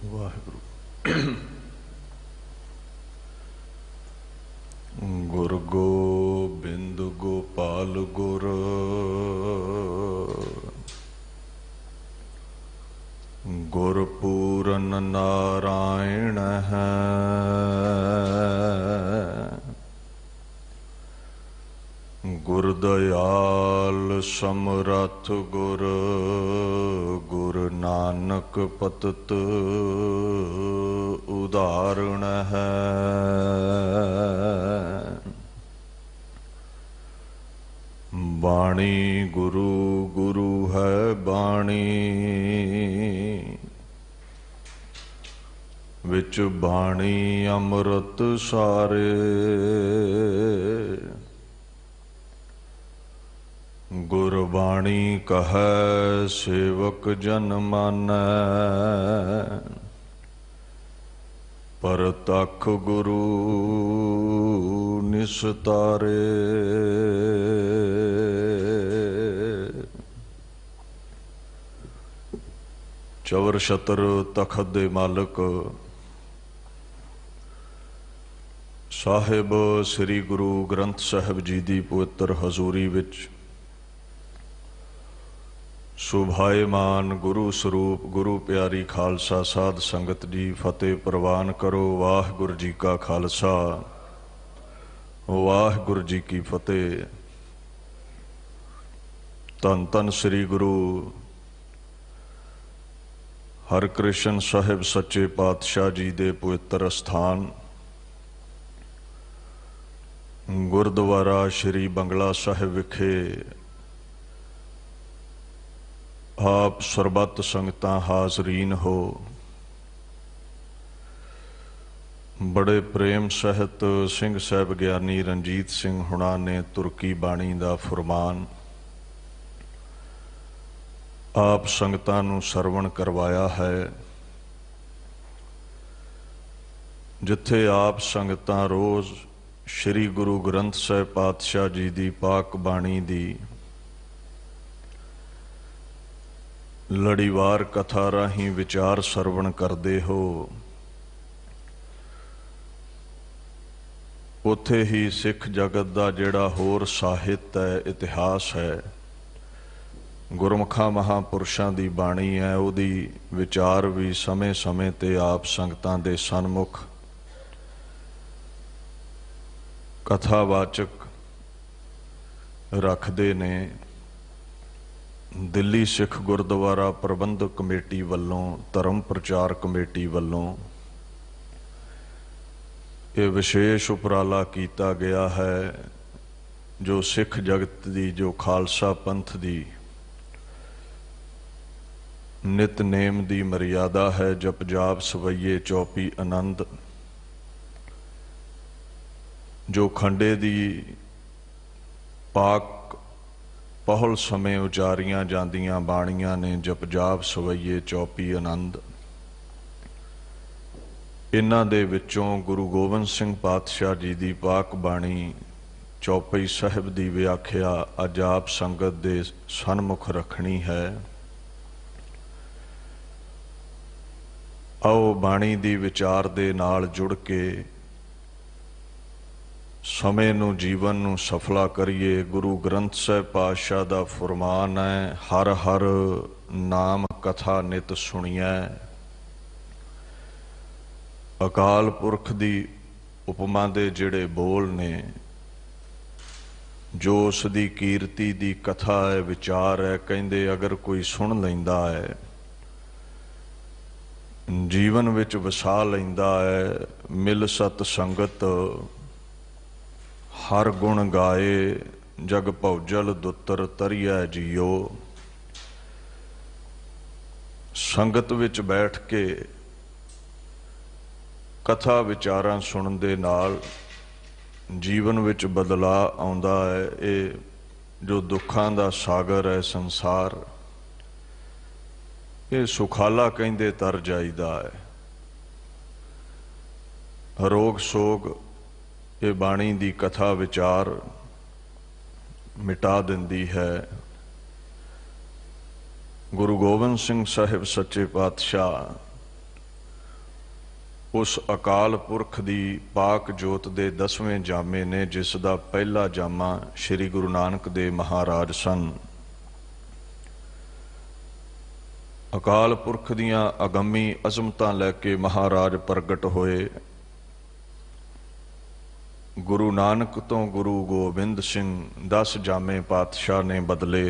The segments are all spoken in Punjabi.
वाहिगुरु। गुर गोबिंद गोपाल गुर गुरपूरन नारायण है। गुरदयाल समरथ गुर गुरु नानक पतत उदाहरण है। बाणी गुरु गुरु है बाणी विच बाणी अमृत सारे। गुरबाणी कहे सेवक जन मानै परतख गुरु निस्तारे। चवर छतर तखत दे मालक साहिब श्री गुरु ग्रंथ साहिब जी दी पवित्र हजूरी विच सुभाएमान गुरु स्वरूप गुरु प्यारी खालसा साध संगत जी फतेह प्रवान करो। वाहिगुरु जी का खालसा वाहिगुरु जी की फतेह। धन धन श्री गुरु हरकृष्ण साहिब सच्चे पातशाह जी दे पवित्र स्थान गुरुद्वारा श्री बंगला साहिब विखे आप सरबत संगतां हाजरीन हो। बड़े प्रेम सहित सिंह साहब ज्ञानी रणजीत सिंह हुणा ने तुर्की बाणी दा फरमान आप संगतां नूं सरवण करवाया है। जिथे आप संगतां रोज़ श्री गुरु ग्रंथ साहिब पातशाह जी दी पाक बाणी दी लड़ीवार कथा राही विचार सरवण करते हो, उत्थे ही सिख जगत का जिहड़ा होर साहित्य है इतिहास है गुरमुखा महापुरुषों की बाणी है उहदी विचार भी समय समय ते आप संगतां दे सन्मुख कथावाचक रखते ने। दिल्ली सिख गुरुद्वारा प्रबंधक कमेटी वालों धर्म प्रचार कमेटी वालों ये विशेष उपराला किया गया है जो सिख जगत की जो खालसा पंथ की नितनेम की मर्यादा है जप जाप सवैये चौपी आनंद जो खंडे की पाक पहल समय उचारियां जांदियां बाणियां ने जप जाप सवैये चौपी आनंद। इन्हां दे विचों गुरु गोबिंद सिंह पातशाह जी दी पाक बाणी चौपई साहिब दी व्याख्या अज आप संगत दे सन्मुख रखनी है। आओ बाणी दी विचार दे नाल जुड़ के समय नूं जीवन नूं सफला करिए। गुरु ग्रंथ साहिब पातशाह दा फरमान है हर हर नाम कथा नित सुनिए। अकाल पुरख दी उपमा दे जिहड़े बोल ने जो उसदी कीर्ति दी कथा है विचार है कहंदे अगर कोई सुन लैंदा है जीवन विच वसा लैंदा है मिल सत संगत हर गुण गाए जग भौजल दुत्र तरिया जियो। संगत विच बैठ के कथा विचारां सुनन दे नाल जीवन विच बदला आउंदा है। ये जो दुखां दा सागर है संसार ये सुखाला कहंदे तर जाईदा है। रोग सोग ये बाणी दी कथा विचार मिटा दिंदी है। गुरु गोबिंद सिंह साहिब सच्चे पातशाह उस अकाल पुरख दी पाक जोत दे 10वें जामे ने, जिस दा पहला जामा श्री गुरु नानक देव महाराज सन। अकाल पुरख दियां अगम्मी अजमतां लैके महाराज प्रगट होए। गुरु नानक तो गुरु गोबिंद सिंह 10 जामे पातशाह ने बदले।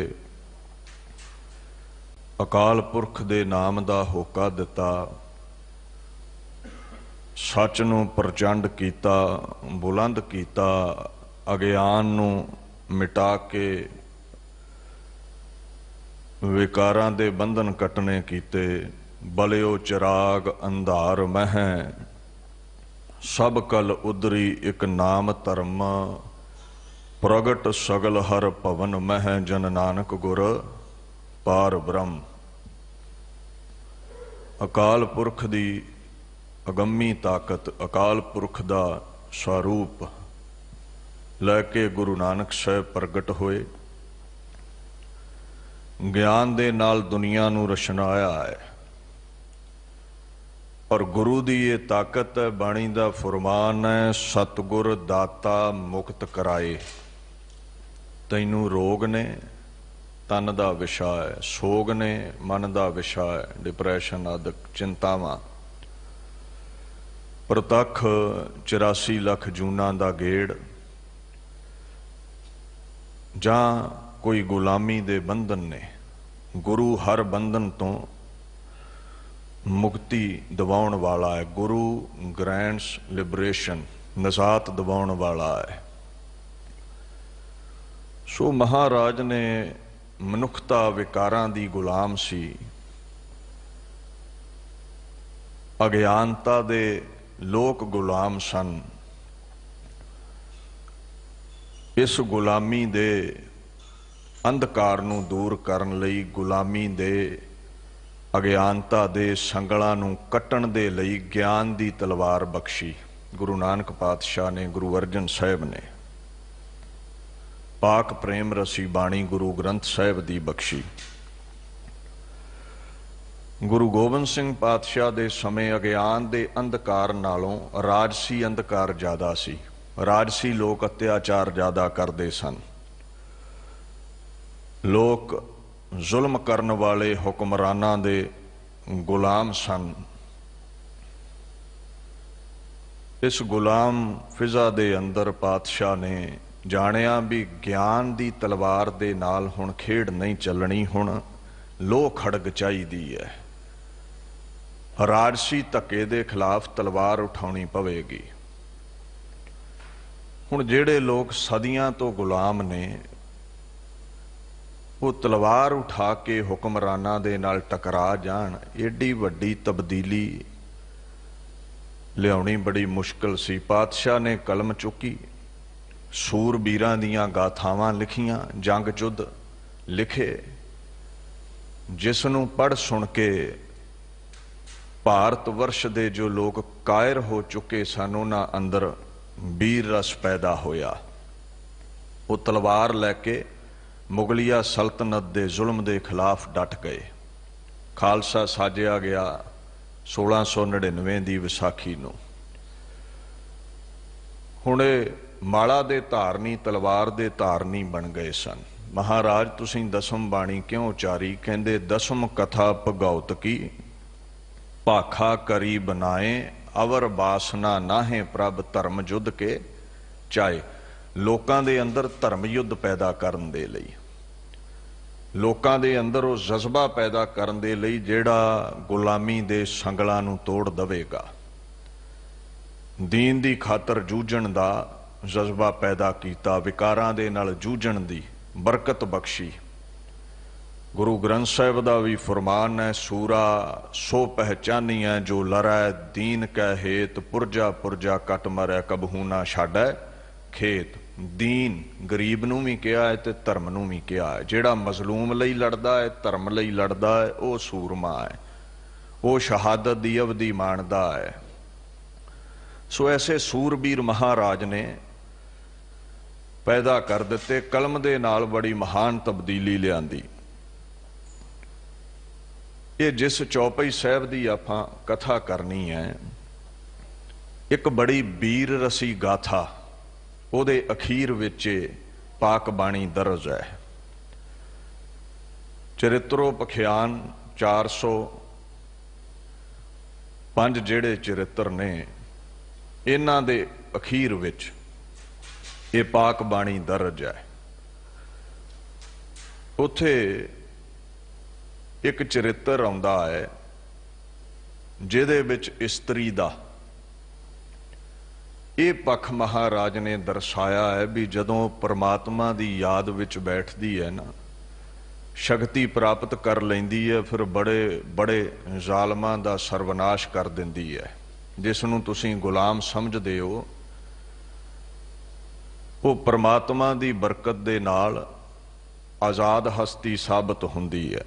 अकाल पुरख दे नाम दा होका दिता, सच नूं प्रचंड कीता, बुलंद कीता, अगियान नूं मिटा के विकारां दे बंधन कटने कीते। बलियो चिराग अंधार मह, सब कल उदरी एक नाम धर्म, प्रगट सगल हर भवन मह, जन नानक गुर पार ब्रह्म। अकाल पुरख दी अगम्मी ताकत, अकाल पुरख दा स्वरूप लैके गुरु नानक साहब प्रगट होए। ज्ञान दे नाल दुनिया नूं रचनाया है, और गुरु दी ये ताकत है, बाणी दा फरमान है, सतगुर दाता मुक्त कराए। तैनू रोग ने तन दा विषा है, सोग ने मन दा विषा है, डिप्रैशन आदि चिंतावां, प्रतख 84 लख जूना दा गेड़, जां कोई गुलामी दे बंधन ने। गुरु हर बंधन तो मुक्ति दिवाउण वाला है। गुरु ग्रैंड्स लिबरेशन, निजात दिवाउण वाला है। सो महाराज ने मनुखता विकारां दी गुलाम सी, अज्ञानता दे लोक गुलाम सन। इस गुलामी दे अंधकार नूं दूर करन लई, गुलामी दे अज्ञानता दे संगलां नूं कट्टण दे लई ज्ञान दी तलवार बख्शी गुरु नानक पातशाह ने, गुरु अर्जन साहिब ने। पाक प्रेम रसी बाणी गुरु ग्रंथ साहिब दी बख्शी। गुरु गोबिंद सिंह पातशाह दे समय अज्ञान दे अंधकार नालों राजसी अंधकार ज़्यादा सी। राजसी लोग अत्याचार ज़्यादा करते सन। लोग जुल्म करन वाले हुक्मरानां दे गुलाम सन। इस गुलाम फिजा दे अंदर पातशाह ने जानिया भी ज्ञान दी तलवार दे नाल हुण खेड नहीं चलनी, हुण लोह खड़ग चाहिदी है। राजसी धक्के दे खिलाफ तलवार उठाउणी पवेगी। हुण जिहड़े लोग सदियां तो गुलाम ने, वो तलवार उठा के हुक्मरानां दे नाल टकरा जाण, एडी वड्डी तब्दीली लियाउणी बड़ी मुश्किल सी। पातशाह ने कलम चुकी, सूरबीरां दीयां गाथावां लिखियां, जंग युद्ध लिखे, जिस नूं पढ़ सुन के भारत वर्ष दे जो लोग कायर हो चुके सन, उन्हां अंदर वीर रस पैदा होया। वो तलवार लैके मुगलिया सल्तनत दे जुल्म दे खिलाफ डट गए। खालसा साजिया गया 1699 दी विसाखी नूं। हुण माला दे धारनी तलवार दे धारनी बन गए सन। महाराज तुसीं दसम बाणी क्यों उचारी? कहंदे दसम कथा भगौत की, भाखा करी बनाए, अवर बासना नाहे प्रभ धर्म युद्ध के चाहे। लोकां दे अंदर धर्म युद्ध पैदा करन दे लई, लोकां दे अंदर वो जज्बा पैदा करन दे लई जिहड़ा गुलामी दे संगलां नूं तोड़ दवेगा। दीन दी खातर जूझण दा जज्बा पैदा कीता, विकारां दे नाल जूझण दी बरकत बख्शी। गुरु ग्रंथ साहिब दा भी फरमान है, सूरा सो पहचानिया जो लरै दीन कै हेत, पुरजा पुरजा कट मरै कबहू ना छाडै खेत। दीन गरीब नूं भी कहा है ते धर्म नूं भी कहा है। जिहड़ा मजलूम लई लड़दा है, धर्म लई लड़दा है, वो सूरमा है, वो शहादत दी अवधि माणदा है। सो ऐसे सूरबीर महाराज ने पैदा कर दिते, कलम दे नाल बड़ी महान तब्दीली लियांदी। ये जिस चौपाई साहब की आपां कथा करनी है, एक बड़ी वीर रसी गाथा ਉਹਦੇ ਅਖੀਰ ਵਿੱਚ ਪਾਕ ਬਾਣੀ ਦਰਜ ਹੈ। ਚਰਿਤਰੋ ਪਖਿਆਨ 405 ਜਿਹੜੇ ਚਰਿੱਤਰ ਨੇ ਇਹਨਾਂ ਦੇ ਅਖੀਰ ਵਿੱਚ ਇਹ ਪਾਕ ਬਾਣੀ ਦਰਜ ਹੈ। ਉੱਥੇ ਇੱਕ ਚਰਿੱਤਰ ਆਉਂਦਾ ਹੈ ਜਿਹਦੇ ਵਿੱਚ ਇਸਤਰੀ ਦਾ ਇਹ ਪੱਖ ਮਹਾਰਾਜ ਨੇ ਦਰਸਾਇਆ ਹੈ ਵੀ ਜਦੋਂ परमात्मा ਦੀ ਯਾਦ ਵਿੱਚ ਬੈਠਦੀ ਹੈ ਨਾ, ਸ਼ਕਤੀ ਪ੍ਰਾਪਤ ਕਰ ਲੈਂਦੀ ਹੈ, ਫਿਰ ਬੜੇ ਬੜੇ ਜ਼ਾਲਮਾਂ ਦਾ ਸਰਵਨਾਸ਼ ਕਰ ਦਿੰਦੀ ਹੈ। ਜਿਸ ਨੂੰ ਤੁਸੀਂ ਗੁਲਾਮ ਸਮਝਦੇ ਹੋ ਉਹ परमात्मा ਦੀ ਬਰਕਤ ਦੇ ਨਾਲ ਆਜ਼ਾਦ ਹਸਤੀ ਸਾਬਤ ਹੁੰਦੀ ਹੈ।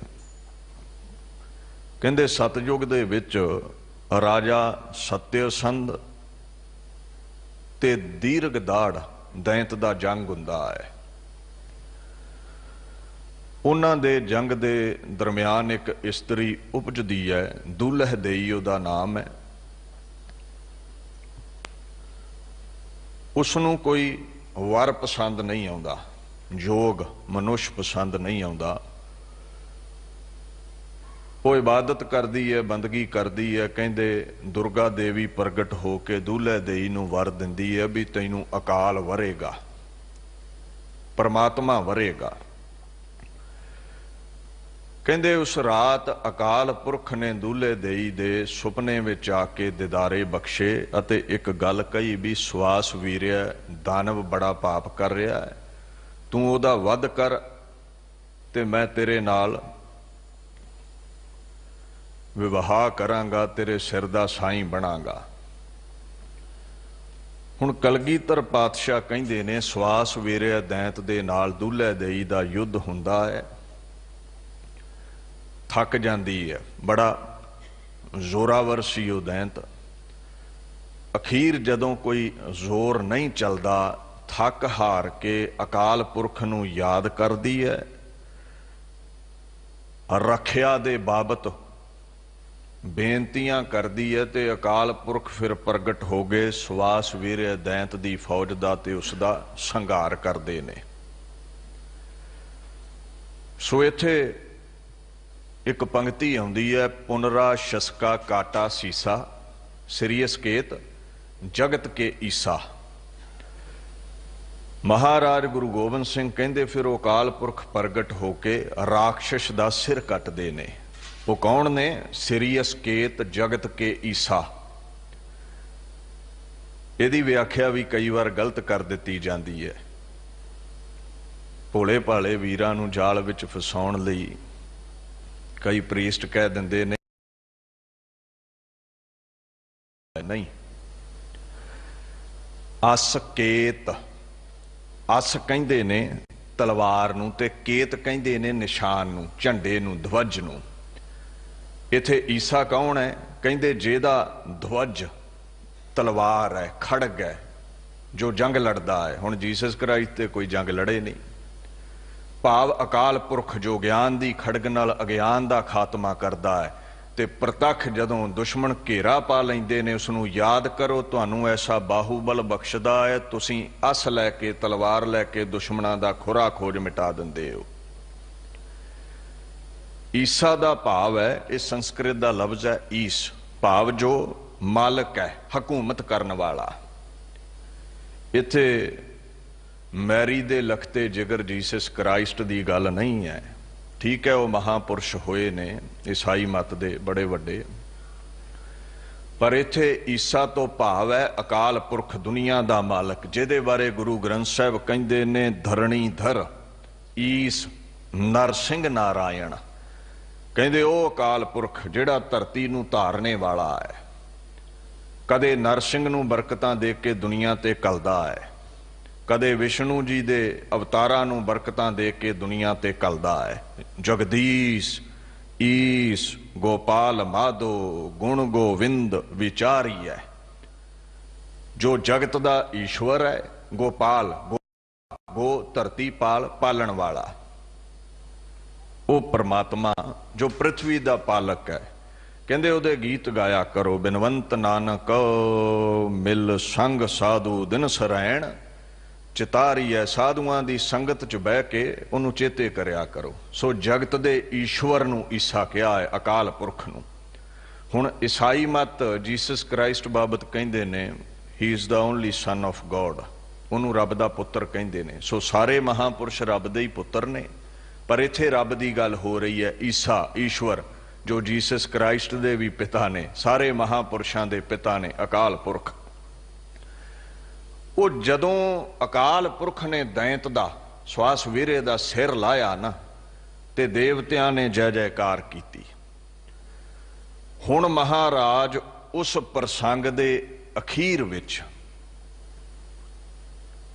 ਕਹਿੰਦੇ ਸਤਯੁਗ ਦੇ ਵਿੱਚ ਰਾਜਾ ਸਤਯਸੰਧ ਤੇ ਦੀਰਘ ਦਾੜ ਦੈਂਤ ਦਾ ਜੰਗ ਹੁੰਦਾ ਹੈ। ਉਹਨਾਂ ਦੇ ਜੰਗ ਦੇ ਦਰਮਿਆਨ ਇੱਕ ਇਸਤਰੀ ਉਪਜਦੀ ਹੈ, ਦੁਲਹ ਦੇਈ ਉਹਦਾ ਨਾਮ ਹੈ। ਉਸ ਨੂੰ ਕੋਈ ਵਰ ਪਸੰਦ ਨਹੀਂ ਆਉਂਦਾ, ਯੋਗ ਮਨੁੱਖ ਪਸੰਦ ਨਹੀਂ ਆਉਂਦਾ। ਉਹ ਇਬਾਦਤ ਕਰਦੀ ਹੈ, ਬੰਦਗੀ ਕਰਦੀ ਹੈ। ਕਹਿੰਦੇ ਦੁਰਗਾ ਦੇਵੀ ਪ੍ਰਗਟ ਹੋ ਕੇ ਦੁਲਹ ਦੇਈ ਨੂੰ ਵਰ ਦਿੰਦੀ ਹੈ ਵੀ ਤੈਨੂੰ ਅਕਾਲ ਵਰੇਗਾ, ਪਰਮਾਤਮਾ ਵਰੇਗਾ। ਕਹਿੰਦੇ ਉਸ ਰਾਤ ਅਕਾਲ ਪੁਰਖ ਨੇ ਦੁਲਹ ਦੇਈ ਦੇ ਸੁਪਨੇ ਵਿੱਚ ਆ ਕੇ ਦਿਦਾਰੇ ਬਖਸ਼ੇ ਅਤੇ ਇੱਕ ਗੱਲ ਕਹੀ ਵੀ ਸਵਾਸ ਵੀਰਿਆ, ਦਾਨਵ ਬੜਾ ਪਾਪ ਕਰ ਰਿਹਾ ਹੈ, ਤੂੰ ਉਹਦਾ ਵੱਧ ਕਰ ਤੇ ਮੈਂ ਤੇਰੇ ਨਾਲ ਵਿਵਾਹ ਕਰਾਂਗਾ, ਤੇਰੇ ਸਿਰ ਦਾ ਸਾਈਂ ਬਣਾਂਗਾ। ਹੁਣ ਕਲਗੀਧਰ ਪਾਤਸ਼ਾਹ ਕਹਿੰਦੇ ਨੇ ਸਵਾਸ ਵੀਰਿਆ ਦੈਂਤ ਦੇ ਨਾਲ ਦੁਲਹ ਦੇਈ ਦਾ ਯੁੱਧ ਹੁੰਦਾ ਹੈ, ਥੱਕ ਜਾਂਦੀ ਹੈ, ਬੜਾ ਜ਼ੋਰਾਵਰ ਸੀ ਉਹ ਦੈਂਤ। ਅਖੀਰ ਜਦੋਂ ਕੋਈ ਜ਼ੋਰ ਨਹੀਂ ਚੱਲਦਾ, ਥੱਕ ਹਾਰ ਕੇ ਅਕਾਲ ਪੁਰਖ ਨੂੰ ਯਾਦ ਕਰਦੀ ਹੈ, ਰੱਖਿਆ ਦੇ ਬਾਬਤ ਬੇਨਤੀਆਂ ਕਰਦੀ ਹੈ ਤੇ ਅਕਾਲ ਪੁਰਖ ਫਿਰ ਪ੍ਰਗਟ ਹੋ ਗਏ, ਸਵਾਸ ਵੀਰਿਆ ਦੈਂਤ ਦੀ ਫੌਜ ਦਾ ਤੇ ਉਸ ਦਾ ਸੰਘਾਰ ਕਰਦੇ ਨੇ। ਸੋ ਇੱਥੇ ਇੱਕ ਪੰਕਤੀ ਆਉਂਦੀ ਹੈ, ਪੁਨਰਾ ਸ਼ਸਕਾ ਕਾਟਾ ਸੀਸਾ ਸ੍ਰੀ ਅਸਕੇਤ ਜਗਤ ਕੇ ਈਸਾ। ਮਹਾਰਾਜ ਗੁਰੂ ਗੋਬਿੰਦ ਸਿੰਘ ਕਹਿੰਦੇ ਫਿਰ ਉਹ ਅਕਾਲ ਪੁਰਖ ਪ੍ਰਗਟ ਹੋ ਕੇ ਰਾਖਸ਼ ਦਾ ਸਿਰ ਕੱਟਦੇ ਨੇ। ਉਹ ਕੌਣ ਨੇ? ਸ੍ਰੀ ਅਸਕੇਤ ਜਗਤ ਕੇ ਈਸਾ। ਇਹਦੀ ਵਿਆਖਿਆ ਵੀ ਕਈ ਵਾਰ ਗਲਤ ਕਰ ਦਿੱਤੀ ਜਾਂਦੀ ਹੈ। ਭੋਲੇ ਭਾਲੇ ਵੀਰਾਂ ਨੂੰ ਜਾਲ ਵਿੱਚ ਫਸਾਉਣ ਲਈ ਕਈ ਪ੍ਰੀਸਟ ਕਹਿ ਦਿੰਦੇ ਨੇ, ਨਹੀਂ, ਅਸਕੇਤ। ਅਸ ਕਹਿੰਦੇ ਨੇ ਤਲਵਾਰ ਨੂੰ ਤੇ ਕੇਤ ਕਹਿੰਦੇ ਨੇ ਨਿਸ਼ਾਨ ਨੂੰ, ਝੰਡੇ ਨੂੰ, ਧਵਜ ਨੂੰ। ਇੱਥੇ ਈਸਾ ਕੌਣ ਹੈ? ਕਹਿੰਦੇ ਜਿਹਦਾ ਧਵਜ ਤਲਵਾਰ ਹੈ, ਖੜਗ ਹੈ, ਜੋ ਜੰਗ ਲੜਦਾ ਹੈ। ਹੁਣ ਜੀਸਸ ਕ੍ਰਾਈਸਟ ਤੇ ਕੋਈ ਜੰਗ ਲੜੇ ਨਹੀਂ। ਭਾਵ ਅਕਾਲ ਪੁਰਖ ਜੋ ਗਿਆਨ ਦੀ ਖੜਗ ਨਾਲ ਅਗਿਆਨ ਦਾ ਖਾਤਮਾ ਕਰਦਾ ਹੈ ਤੇ ਪ੍ਰਤੱਖ ਜਦੋਂ ਦੁਸ਼ਮਣ ਘੇਰਾ ਪਾ ਲੈਂਦੇ ਨੇ ਉਸ ਨੂੰ ਯਾਦ ਕਰੋ, ਤੁਹਾਨੂੰ ਐਸਾ ਬਾਹੂਬਲ ਬਖਸ਼ਦਾ ਹੈ, ਤੁਸੀਂ ਅਸ ਲੈ ਕੇ ਤਲਵਾਰ ਲੈ ਕੇ ਦੁਸ਼ਮਣਾਂ ਦਾ ਖੁਰਾ ਖੋਜ ਮਿਟਾ ਦਿੰਦੇ ਹੋ। ਈਸਾ ਦਾ ਭਾਵ ਹੈ, ਇਹ ਸੰਸਕ੍ਰਿਤ ਦਾ ਲਫ਼ਜ਼ ਹੈ ਈਸ, ਭਾਵ ਜੋ ਮਾਲਕ ਹੈ, ਹਕੂਮਤ ਕਰਨ ਵਾਲਾ। ਇੱਥੇ ਮੈਰੀ ਦੇ ਲਖਤੇ ਜਿਗਰ ਜੀਸਸ ਕ੍ਰਾਈਸਟ ਦੀ ਗੱਲ ਨਹੀਂ ਹੈ। ਠੀਕ ਹੈ, ਉਹ ਮਹਾਪੁਰਸ਼ ਹੋਏ ਨੇ ਈਸਾਈ ਮਤ ਦੇ ਬੜੇ ਵੱਡੇ, ਪਰ ਇੱਥੇ ਈਸਾ ਤੋਂ ਭਾਵ ਹੈ ਅਕਾਲ ਪੁਰਖ, ਦੁਨੀਆ ਦਾ ਮਾਲਕ, ਜਿਹਦੇ ਬਾਰੇ ਗੁਰੂ ਗ੍ਰੰਥ ਸਾਹਿਬ ਕਹਿੰਦੇ ਨੇ ਧਰਣੀਧਰ ਈਸ ਨਰਸਿੰਘ ਨਾਰਾਇਣ। ਕਹਿੰਦੇ ਉਹ ਅਕਾਲ ਪੁਰਖ ਜਿਹੜਾ ਧਰਤੀ ਨੂੰ ਧਾਰਨੇ ਵਾਲਾ ਹੈ, ਕਦੇ ਨਰਸਿੰਘ ਨੂੰ ਬਰਕਤਾਂ ਦੇ ਕੇ ਦੁਨੀਆ ਤੇ ਕਲਦਾ ਹੈ, ਕਦੇ ਵਿਸ਼ਨੂੰ ਜੀ ਦੇ ਅਵਤਾਰਾਂ ਨੂੰ ਬਰਕਤਾਂ ਦੇ ਕੇ ਦੁਨੀਆ ਤੇ ਕਲਦਾ ਹੈ। ਜਗਦੀਸ਼ ਈਸ ਗੋਪਾਲ ਮਾਧੋ ਗੁਣ ਗੋਵਿੰਦ ਵਿਚਾਰੀ ਹੈ। ਜੋ ਜਗਤ ਦਾ ਈਸ਼ਵਰ ਹੈ, ਗੋਪਾਲ, ਗੋ ਧਰਤੀ ਪਾਲ, ਪਾਲਣ ਵਾਲਾ, ਉਹ परमात्मा जो पृथ्वी का पालक है। ਕਹਿੰਦੇ ਉਹਦੇ ਗੀਤ ਗਾਇਆ ਕਰੋ। ਬਿਨਵੰਤ ਨਾਨਕ ਮਿਲ ਸੰਗ ਸਾਧੂ ਦਿਨ ਸਰੈਣ, ਚਿਤਾਰੀ ਹੈ ਸਾਧੂਆਂ ਦੀ ਸੰਗਤ 'ਚ ਬਹਿ ਕੇ ਉਹਨੂੰ ਚੇਤੇ ਕਰਿਆ ਕਰੋ। ਸੋ ਜਗਤ ਦੇ ਈਸ਼ਵਰ ਨੂੰ ਈਸਾ ਕਿਹਾ ਹੈ, ਅਕਾਲ ਪੁਰਖ ਨੂੰ। ਹੁਣ ਈਸਾਈ ਮਤ ਜੀਸਸ ਕ੍ਰਾਈਸਟ ਬਾਬਤ ਕਹਿੰਦੇ ਨੇ he is the only son of God, ਉਹਨੂੰ ਰੱਬ ਦਾ ਪੁੱਤਰ ਕਹਿੰਦੇ ਨੇ। ਸੋ ਸਾਰੇ ਮਹਾਂਪੁਰਸ਼ ਰੱਬ ਦੇ ਹੀ ਪੁੱਤਰ ਨੇ, ਪਰ ਇੱਥੇ ਰੱਬ ਦੀ ਗੱਲ ਹੋ ਰਹੀ ਹੈ। ਈਸਾ ਈਸ਼ਵਰ ਜੋ ਜੀਸਸ ਕ੍ਰਾਈਸਟ ਦੇ ਵੀ ਪਿਤਾ ਨੇ, ਸਾਰੇ ਮਹਾਂਪੁਰਸ਼ਾਂ ਦੇ ਪਿਤਾ ਨੇ, ਅਕਾਲ ਪੁਰਖ। ਉਹ ਜਦੋਂ ਅਕਾਲ ਪੁਰਖ ਨੇ ਦੈਂਤ ਦਾ ਸਵਾਸ ਵੀਰੇ ਦਾ ਸਿਰ ਲਾਇਆ ਨਾ, ਤੇ ਦੇਵਤਿਆਂ ਨੇ ਜੈ ਜੈਕਾਰ ਕੀਤੀ। ਹੁਣ ਮਹਾਰਾਜ ਉਸ ਪ੍ਰਸੰਗ ਦੇ ਅਖੀਰ ਵਿੱਚ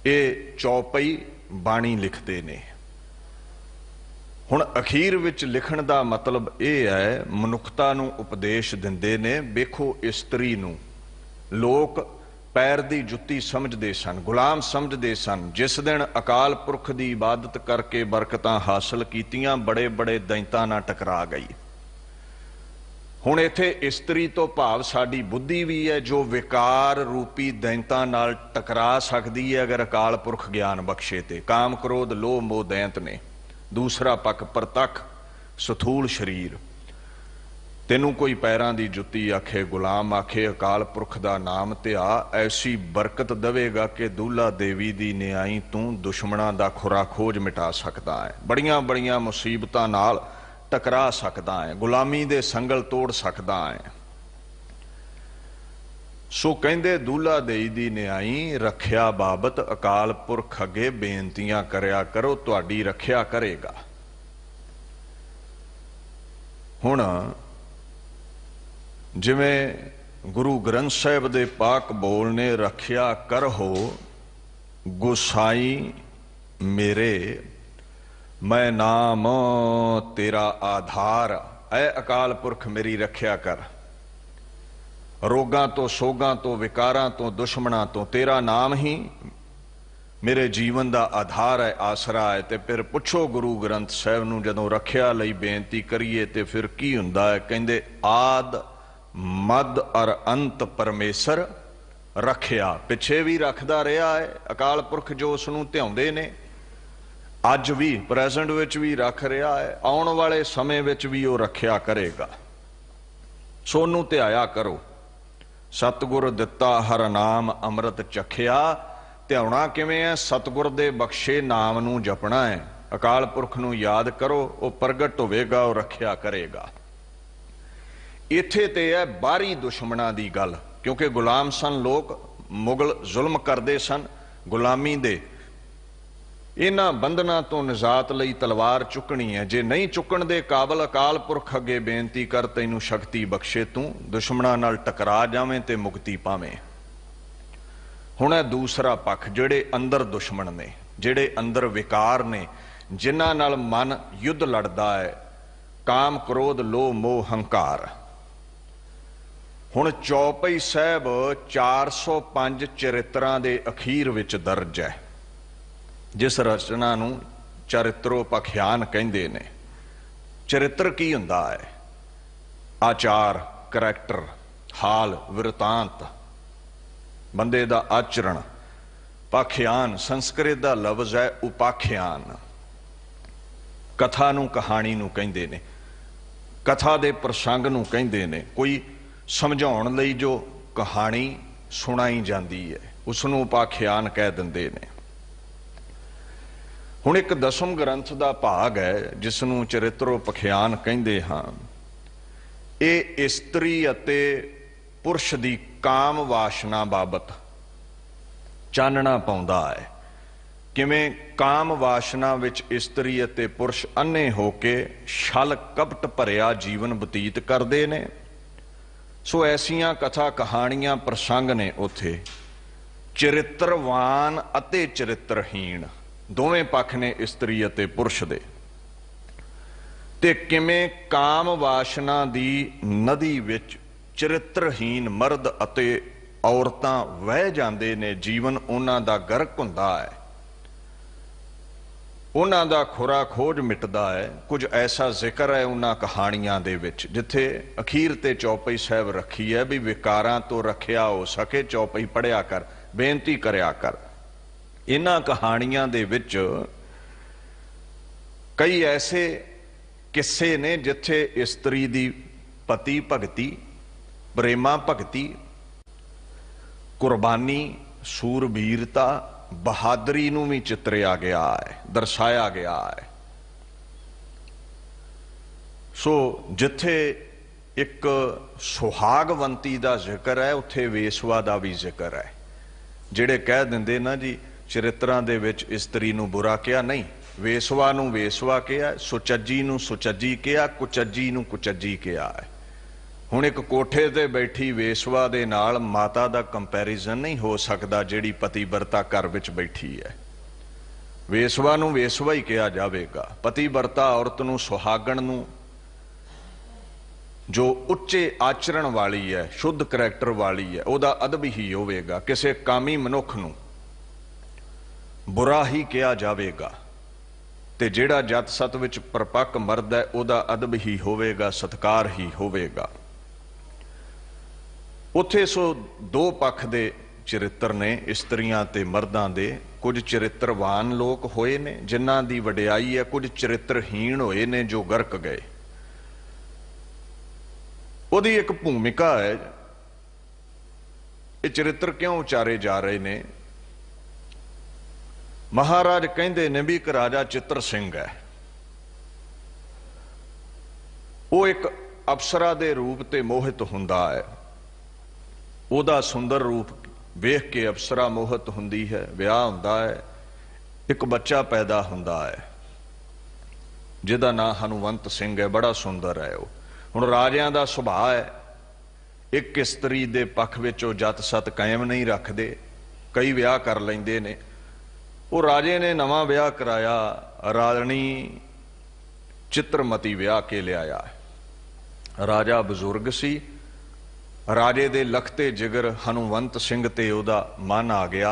ਇਹ ਚੌਪਈ ਬਾਣੀ ਲਿਖਦੇ ਨੇ। ਹੁਣ ਅਖੀਰ ਵਿੱਚ ਲਿਖਣ ਦਾ ਮਤਲਬ ਇਹ ਹੈ, ਮਨੁੱਖਤਾ ਨੂੰ ਉਪਦੇਸ਼ ਦਿੰਦੇ ਨੇ। ਵੇਖੋ ਇਸਤਰੀ ਨੂੰ ਲੋਕ ਪੈਰ ਦੀ ਜੁੱਤੀ ਸਮਝਦੇ ਸਨ, ਗੁਲਾਮ ਸਮਝਦੇ ਸਨ। ਜਿਸ ਦਿਨ ਅਕਾਲ ਪੁਰਖ ਦੀ ਇਬਾਦਤ ਕਰਕੇ ਬਰਕਤਾਂ ਹਾਸਲ ਕੀਤੀਆਂ, ਬੜੇ ਬੜੇ ਦੈਂਤਾਂ ਨਾਲ ਟਕਰਾ ਗਈ। ਹੁਣ ਇੱਥੇ ਇਸਤਰੀ ਤੋਂ ਭਾਵ ਸਾਡੀ ਬੁੱਧੀ ਵੀ ਹੈ, ਜੋ ਵਿਕਾਰ ਰੂਪੀ ਦੈਂਤਾਂ ਨਾਲ ਟਕਰਾ ਸਕਦੀ ਹੈ ਅਗਰ ਅਕਾਲ ਪੁਰਖ ਗਿਆਨ ਬਖਸ਼ੇ ਤੇ। ਕਾਮ ਕ੍ਰੋਧ ਲੋਭ ਮੋਹ ਦੈਂਤ ਨੇ। ਦੂਸਰਾ ਪੱਖ ਪ੍ਰਤੱਖ ਸਥੂਲ ਸਰੀਰ। ਤੈਨੂੰ ਕੋਈ ਪੈਰਾਂ ਦੀ ਜੁੱਤੀ ਆਖੇ, ਗੁਲਾਮ ਆਖੇ, ਅਕਾਲ ਪੁਰਖ ਦਾ ਨਾਮ ਧਿਆ, ਐਸੀ ਬਰਕਤ ਦੇਵੇਗਾ ਕਿ ਦੂਲਾ ਦੇਵੀ ਦੀ ਨਿਆਈ ਤੂੰ ਦੁਸ਼ਮਣਾਂ ਦਾ ਖੁਰਾ ਖੋਜ ਮਿਟਾ ਸਕਦਾ ਹੈ, ਬੜੀਆਂ ਬੜੀਆਂ ਮੁਸੀਬਤਾਂ ਨਾਲ ਟਕਰਾ ਸਕਦਾ ਹੈ, ਗੁਲਾਮੀ ਦੇ ਸੰਗਲ ਤੋੜ ਸਕਦਾ ਹੈ। ਸੋ ਕਹਿੰਦੇ ਦੂਲਾ ਦੇਈ ਦੀ ਨਿਆਈ ਰੱਖਿਆ ਬਾਬਤ ਅਕਾਲ ਪੁਰਖ ਅੱਗੇ ਬੇਨਤੀਆਂ ਕਰਿਆ ਕਰੋ, ਤੁਹਾਡੀ ਰੱਖਿਆ ਕਰੇਗਾ। ਹੁਣ ਜਿਵੇਂ ਗੁਰੂ ਗ੍ਰੰਥ ਸਾਹਿਬ ਦੇ ਪਾਕ ਬੋਲ ਨੇ, ਰੱਖਿਆ ਕਰੋ ਗੁਸਾਈ ਮੇਰੇ, ਮੈਂ ਨਾਮ ਤੇਰਾ ਆਧਾਰ। ਐ ਅਕਾਲ ਪੁਰਖ ਮੇਰੀ ਰੱਖਿਆ ਕਰ, ਰੋਗਾਂ ਤੋਂ, ਸੋਗਾਂ ਤੋਂ, ਵਿਕਾਰਾਂ ਤੋਂ, ਦੁਸ਼ਮਣਾਂ ਤੋਂ। ਤੇਰਾ ਨਾਮ ਹੀ ਮੇਰੇ ਜੀਵਨ ਦਾ ਆਧਾਰ ਹੈ, ਆਸਰਾ ਹੈ। ਤੇ ਫਿਰ ਪੁੱਛੋ ਗੁਰੂ ਗ੍ਰੰਥ ਸਾਹਿਬ ਨੂੰ, ਜਦੋਂ ਰੱਖਿਆ ਲਈ ਬੇਨਤੀ ਕਰੀਏ ਤੇ ਫਿਰ ਕੀ ਹੁੰਦਾ ਹੈ? ਕਹਿੰਦੇ ਆਦ ਮਦ ਅਰ ਅੰਤ ਪਰਮੇਸ਼ਰ ਰੱਖਿਆ। ਪਿੱਛੇ ਵੀ ਰੱਖਦਾ ਰਿਹਾ ਹੈ ਅਕਾਲ ਪੁਰਖ ਜੋ ਉਸ ਨੂੰ ਧਿਆਉਂਦੇ ਨੇ, ਅੱਜ ਵੀ ਪ੍ਰੈਜ਼ੈਂਟ ਵਿੱਚ ਵੀ ਰੱਖ ਰਿਹਾ ਹੈ, ਆਉਣ ਵਾਲੇ ਸਮੇਂ ਵਿੱਚ ਵੀ ਉਹ ਰੱਖਿਆ ਕਰੇਗਾ। ਸੋ ਉਹਨੂੰ ਧਿਆਇਆ ਕਰੋ। ਸਤਿਗੁਰ ਦਿੱਤਾ ਹਰ ਨਾਮ ਅੰਮ੍ਰਿਤ ਚਖਿਆ। ਧਿਆਉਣਾ ਕਿਵੇਂ ਹੈ? ਸਤਿਗੁਰ ਦੇ ਬਖਸ਼ੇ ਨਾਮ ਨੂੰ ਜਪਣਾ ਹੈ, ਅਕਾਲ ਪੁਰਖ ਨੂੰ ਯਾਦ ਕਰੋ, ਉਹ ਪ੍ਰਗਟ ਹੋਵੇਗਾ, ਉਹ ਰੱਖਿਆ ਕਰੇਗਾ। ਇੱਥੇ ਤੇ ਹੈ ਬਾਹਰੀ ਦੁਸ਼ਮਣਾਂ ਦੀ ਗੱਲ, ਕਿਉਂਕਿ ਗੁਲਾਮ ਸਨ ਲੋਕ, ਮੁਗਲ ਜ਼ੁਲਮ ਕਰਦੇ ਸਨ ਗੁਲਾਮੀ ਦੇ। ਇਹਨਾਂ ਬੰਧਨਾਂ ਤੋਂ ਨਿਜਾਤ ਲਈ ਤਲਵਾਰ ਚੁੱਕਣੀ ਹੈ। ਜੇ ਨਹੀਂ ਚੁੱਕਣ ਦੇ ਕਾਬਲ, ਅਕਾਲ ਪੁਰਖ ਅੱਗੇ ਬੇਨਤੀ ਕਰ, ਤੈਨੂੰ ਸ਼ਕਤੀ ਬਖਸ਼ੇ, ਤੂੰ ਦੁਸ਼ਮਣਾਂ ਨਾਲ ਟਕਰਾ ਜਾਵੇਂ ਤੇ ਮੁਕਤੀ ਪਾਵੇਂ। ਹੁਣ ਇਹ ਦੂਸਰਾ ਪੱਖ, ਜਿਹੜੇ ਅੰਦਰ ਦੁਸ਼ਮਣ ਨੇ, ਜਿਹੜੇ ਅੰਦਰ ਵਿਕਾਰ ਨੇ, ਜਿਨ੍ਹਾਂ ਨਾਲ ਮਨ ਯੁੱਧ ਲੜਦਾ ਹੈ, ਕਾਮ ਕ੍ਰੋਧ ਲੋਭ ਮੋਹ ਹੰਕਾਰ। ਹੁਣ ਚੌਪਈ ਸਾਹਿਬ 405 ਚਰਿਤਰਾਂ ਦੇ ਅਖੀਰ ਵਿੱਚ ਦਰਜ ਹੈ, ਜਿਸ ਰਚਨਾ ਨੂੰ ਚਰਿਤਰੋਪਖਿਆਨ ਕਹਿੰਦੇ ਨੇ। ਚਰਿੱਤਰ ਕੀ ਹੁੰਦਾ ਹੈ? ਆਚਾਰ, ਕਰੈਕਟਰ, ਹਾਲ, ਵਿਰਤਾਂਤ, ਬੰਦੇ ਦਾ ਆਚਰਣ। ਪਾਖਿਆਨ ਸੰਸਕ੍ਰਿਤ ਦਾ ਲਫ਼ਜ਼ ਹੈ ਉਪਾਖਿਆਨ। ਕਥਾ ਨੂੰ, ਕਹਾਣੀ ਨੂੰ ਕਹਿੰਦੇ ਨੇ, ਕਥਾ ਦੇ ਪ੍ਰਸੰਗ ਨੂੰ ਕਹਿੰਦੇ ਨੇ। ਕੋਈ ਸਮਝਾਉਣ ਲਈ ਜੋ ਕਹਾਣੀ ਸੁਣਾਈ ਜਾਂਦੀ ਹੈ, ਉਸ ਨੂੰ ਉਪਾਖਿਆਨ ਕਹਿ ਦਿੰਦੇ ਨੇ। ਹੁਣ ਇੱਕ ਦਸਮ ਗ੍ਰੰਥ ਦਾ ਭਾਗ ਹੈ ਜਿਸ ਨੂੰ ਚਰਿਤਰੋਪਖਿਆਨ ਕਹਿੰਦੇ ਹਾਂ। ਇਹ ਇਸਤਰੀ ਅਤੇ ਪੁਰਸ਼ ਦੀ ਕਾਮ ਵਾਸ਼ਨਾ ਬਾਬਤ ਚਾਨਣਾ ਪਾਉਂਦਾ ਹੈ। ਕਿਵੇਂ ਕਾਮ ਵਾਸ਼ਨਾ ਵਿੱਚ ਇਸਤਰੀ ਅਤੇ ਪੁਰਸ਼ ਅੰਨੇ ਹੋ ਕੇ ਛਲ ਕਪਟ ਭਰਿਆ ਜੀਵਨ ਬਤੀਤ ਕਰਦੇ ਨੇ। ਸੋ ਐਸੀਆਂ ਕਥਾ ਕਹਾਣੀਆਂ ਪ੍ਰਸੰਗ ਨੇ ਉੱਥੇ। ਚਰਿੱਤਰਵਾਨ ਅਤੇ ਚਰਿੱਤਰਹੀਣ ਦੋਵੇਂ ਪੱਖ ਨੇ ਇਸਤਰੀ ਅਤੇ ਪੁਰਸ਼ ਦੇ। ਤੇ ਕਿਵੇਂ ਕਾਮ ਵਾਸ਼ਨਾ ਦੀ ਨਦੀ ਵਿੱਚ ਚਰਿੱਤਰਹੀਨ ਮਰਦ ਅਤੇ ਔਰਤਾਂ ਵਹਿ ਜਾਂਦੇ ਨੇ, ਜੀਵਨ ਉਹਨਾਂ ਦਾ ਗਰਕ ਹੁੰਦਾ ਹੈ। ਉਹਨਾਂ ਦਾ ਖੁਰਾ ਖੋਜ ਮਿਟਦਾ ਹੈ। ਕੁਝ ਐਸਾ ਜ਼ਿਕਰ ਹੈ ਉਹਨਾਂ ਕਹਾਣੀਆਂ ਦੇ ਵਿੱਚ ਜਿੱਥੇ ਅਖੀਰ ਤੇ ਚੌਪਈ ਸਾਹਿਬ ਰੱਖੀ ਹੈ ਵੀ ਵਿਕਾਰਾਂ ਤੋਂ ਰੱਖਿਆ ਹੋ ਸਕੇ ਚੌਪਈ ਪੜ੍ਹਿਆ ਕਰ, ਬੇਨਤੀ ਕਰਿਆ ਕਰ। ਇਹਨਾਂ ਕਹਾਣੀਆਂ ਦੇ ਵਿੱਚ ਕਈ ਐਸੇ ਕਿੱਸੇ ਨੇ ਜਿੱਥੇ ਇਸਤਰੀ ਦੀ ਪਤੀ ਭਗਤੀ, ਪ੍ਰੇਮਾ ਭਗਤੀ, ਕੁਰਬਾਨੀ, ਸੂਰਬੀਰਤਾ, ਬਹਾਦਰੀ ਨੂੰ ਵੀ ਚਿਤਰਿਆ ਗਿਆ ਹੈ, ਦਰਸਾਇਆ ਗਿਆ ਹੈ। ਸੋ ਜਿੱਥੇ ਇੱਕ ਸੁਹਾਗਵੰਤੀ ਦਾ ਜ਼ਿਕਰ ਹੈ ਉੱਥੇ ਵੇਸਵਾ ਦਾ ਵੀ ਜ਼ਿਕਰ ਹੈ। ਜਿਹੜੇ ਕਹਿ ਦਿੰਦੇ ਨਾ ਜੀ ਚਰਿੱਤਰਾਂ ਦੇ ਵਿੱਚ ਇਸਤਰੀ ਨੂੰ ਬੁਰਾ ਕਿਹਾ, ਨਹੀਂ, ਵੇਸਵਾ ਨੂੰ ਵੇਸਵਾ ਕਿਹਾ, ਸੁਚੱਜੀ ਨੂੰ ਸੁਚੱਜੀ ਕਿਹਾ, ਕੁਚੱਜੀ ਨੂੰ ਕੁਚੱਜੀ ਕਿਹਾ ਹੈ। ਹੁਣ ਇੱਕ ਕੋਠੇ ਤੇ ਬੈਠੀ ਵੇਸਵਾ ਦੇ ਨਾਲ ਮਾਤਾ ਦਾ ਕੰਪੈਰੀਜ਼ਨ ਨਹੀਂ ਹੋ ਸਕਦਾ ਜਿਹੜੀ ਪਤੀਵਰਤਾ ਘਰ ਵਿੱਚ ਬੈਠੀ ਹੈ। ਵੇਸਵਾ ਨੂੰ ਵੇਸਵਾ ਹੀ ਕਿਹਾ ਜਾਵੇਗਾ। ਪਤੀਵਰਤਾ ਔਰਤ ਨੂੰ, ਸੁਹਾਗਣ ਨੂੰ, ਜੋ ਉੱਚੇ ਆਚਰਣ ਵਾਲੀ ਹੈ, ਸ਼ੁੱਧ ਕਰੈਕਟਰ ਵਾਲੀ ਹੈ, ਉਹਦਾ ਅਦਬ ਹੀ ਹੋਵੇਗਾ। ਕਿਸੇ ਕਾਮੀ ਮਨੁੱਖ ਨੂੰ ਬੁਰਾ ਹੀ ਕਿਹਾ ਜਾਵੇਗਾ ਤੇ ਜਿਹੜਾ ਜਤ ਸਤ ਵਿੱਚ ਪਰਪੱਕ ਮਰਦ ਹੈ ਉਹਦਾ ਅਦਬ ਹੀ ਹੋਵੇਗਾ, ਸਤਕਾਰ ਹੀ ਹੋਵੇਗਾ। ਉੱਥੇ ਸੋ ਦੋ ਪੱਖ ਦੇ ਚਰਿੱਤਰ ਨੇ, ਇਸਤਰੀਆਂ ਤੇ ਮਰਦਾਂ ਦੇ। ਕੁਝ ਚਰਿੱਤਰਵਾਨ ਲੋਕ ਹੋਏ ਨੇ ਜਿਨ੍ਹਾਂ ਦੀ ਵਡਿਆਈ ਹੈ, ਕੁਝ ਚਰਿੱਤਰਹੀਣ ਹੋਏ ਨੇ ਜੋ ਗਰਕ ਗਏ। ਉਹਦੀ ਇੱਕ ਭੂਮਿਕਾ ਹੈ। ਇਹ ਚਰਿੱਤਰ ਕਿਉਂ ਉਚਾਰੇ ਜਾ ਰਹੇ ਨੇ? ਮਹਾਰਾਜ ਕਹਿੰਦੇ ਨੇ ਵੀ ਇੱਕ ਰਾਜਾ ਚਿੱਤਰ ਸਿੰਘ ਹੈ। ਉਹ ਇੱਕ ਅਪਸਰਾ ਦੇ ਰੂਪ ਤੇ ਮੋਹਿਤ ਹੁੰਦਾ ਹੈ। ਉਹਦਾ ਸੁੰਦਰ ਰੂਪ ਵੇਖ ਕੇ ਅਪਸਰਾ ਮੋਹਿਤ ਹੁੰਦੀ ਹੈ। ਵਿਆਹ ਹੁੰਦਾ ਹੈ, ਇੱਕ ਬੱਚਾ ਪੈਦਾ ਹੁੰਦਾ ਹੈ ਜਿਹਦਾ ਨਾਂ ਹਨੂਮੰਤ ਸਿੰਘ ਹੈ। ਬੜਾ ਸੁੰਦਰ ਹੈ ਉਹ। ਹੁਣ ਰਾਜਿਆਂ ਦਾ ਸੁਭਾਅ ਹੈ, ਇੱਕ ਇਸਤਰੀ ਦੇ ਪੱਖ ਵਿੱਚ ਉਹ ਜਤ ਸਤ ਕਾਇਮ ਨਹੀਂ ਰੱਖਦੇ, ਕਈ ਵਿਆਹ ਕਰ ਲੈਂਦੇ ਨੇ। ਉਹ ਰਾਜੇ ਨੇ ਨਵਾਂ ਵਿਆਹ ਕਰਾਇਆ, ਰਾਣੀ ਚਿੱਤਰਮਤੀ ਵਿਆਹ ਕੇ ਲਿਆਇਆ। ਰਾਜਾ ਬਜ਼ੁਰਗ ਸੀ। ਰਾਜੇ ਦੇ ਲਖਤੇ ਜਿਗਰ ਹਨੂਮੰਤ ਸਿੰਘ ਤੇ ਉਹਦਾ ਮਨ ਆ ਗਿਆ।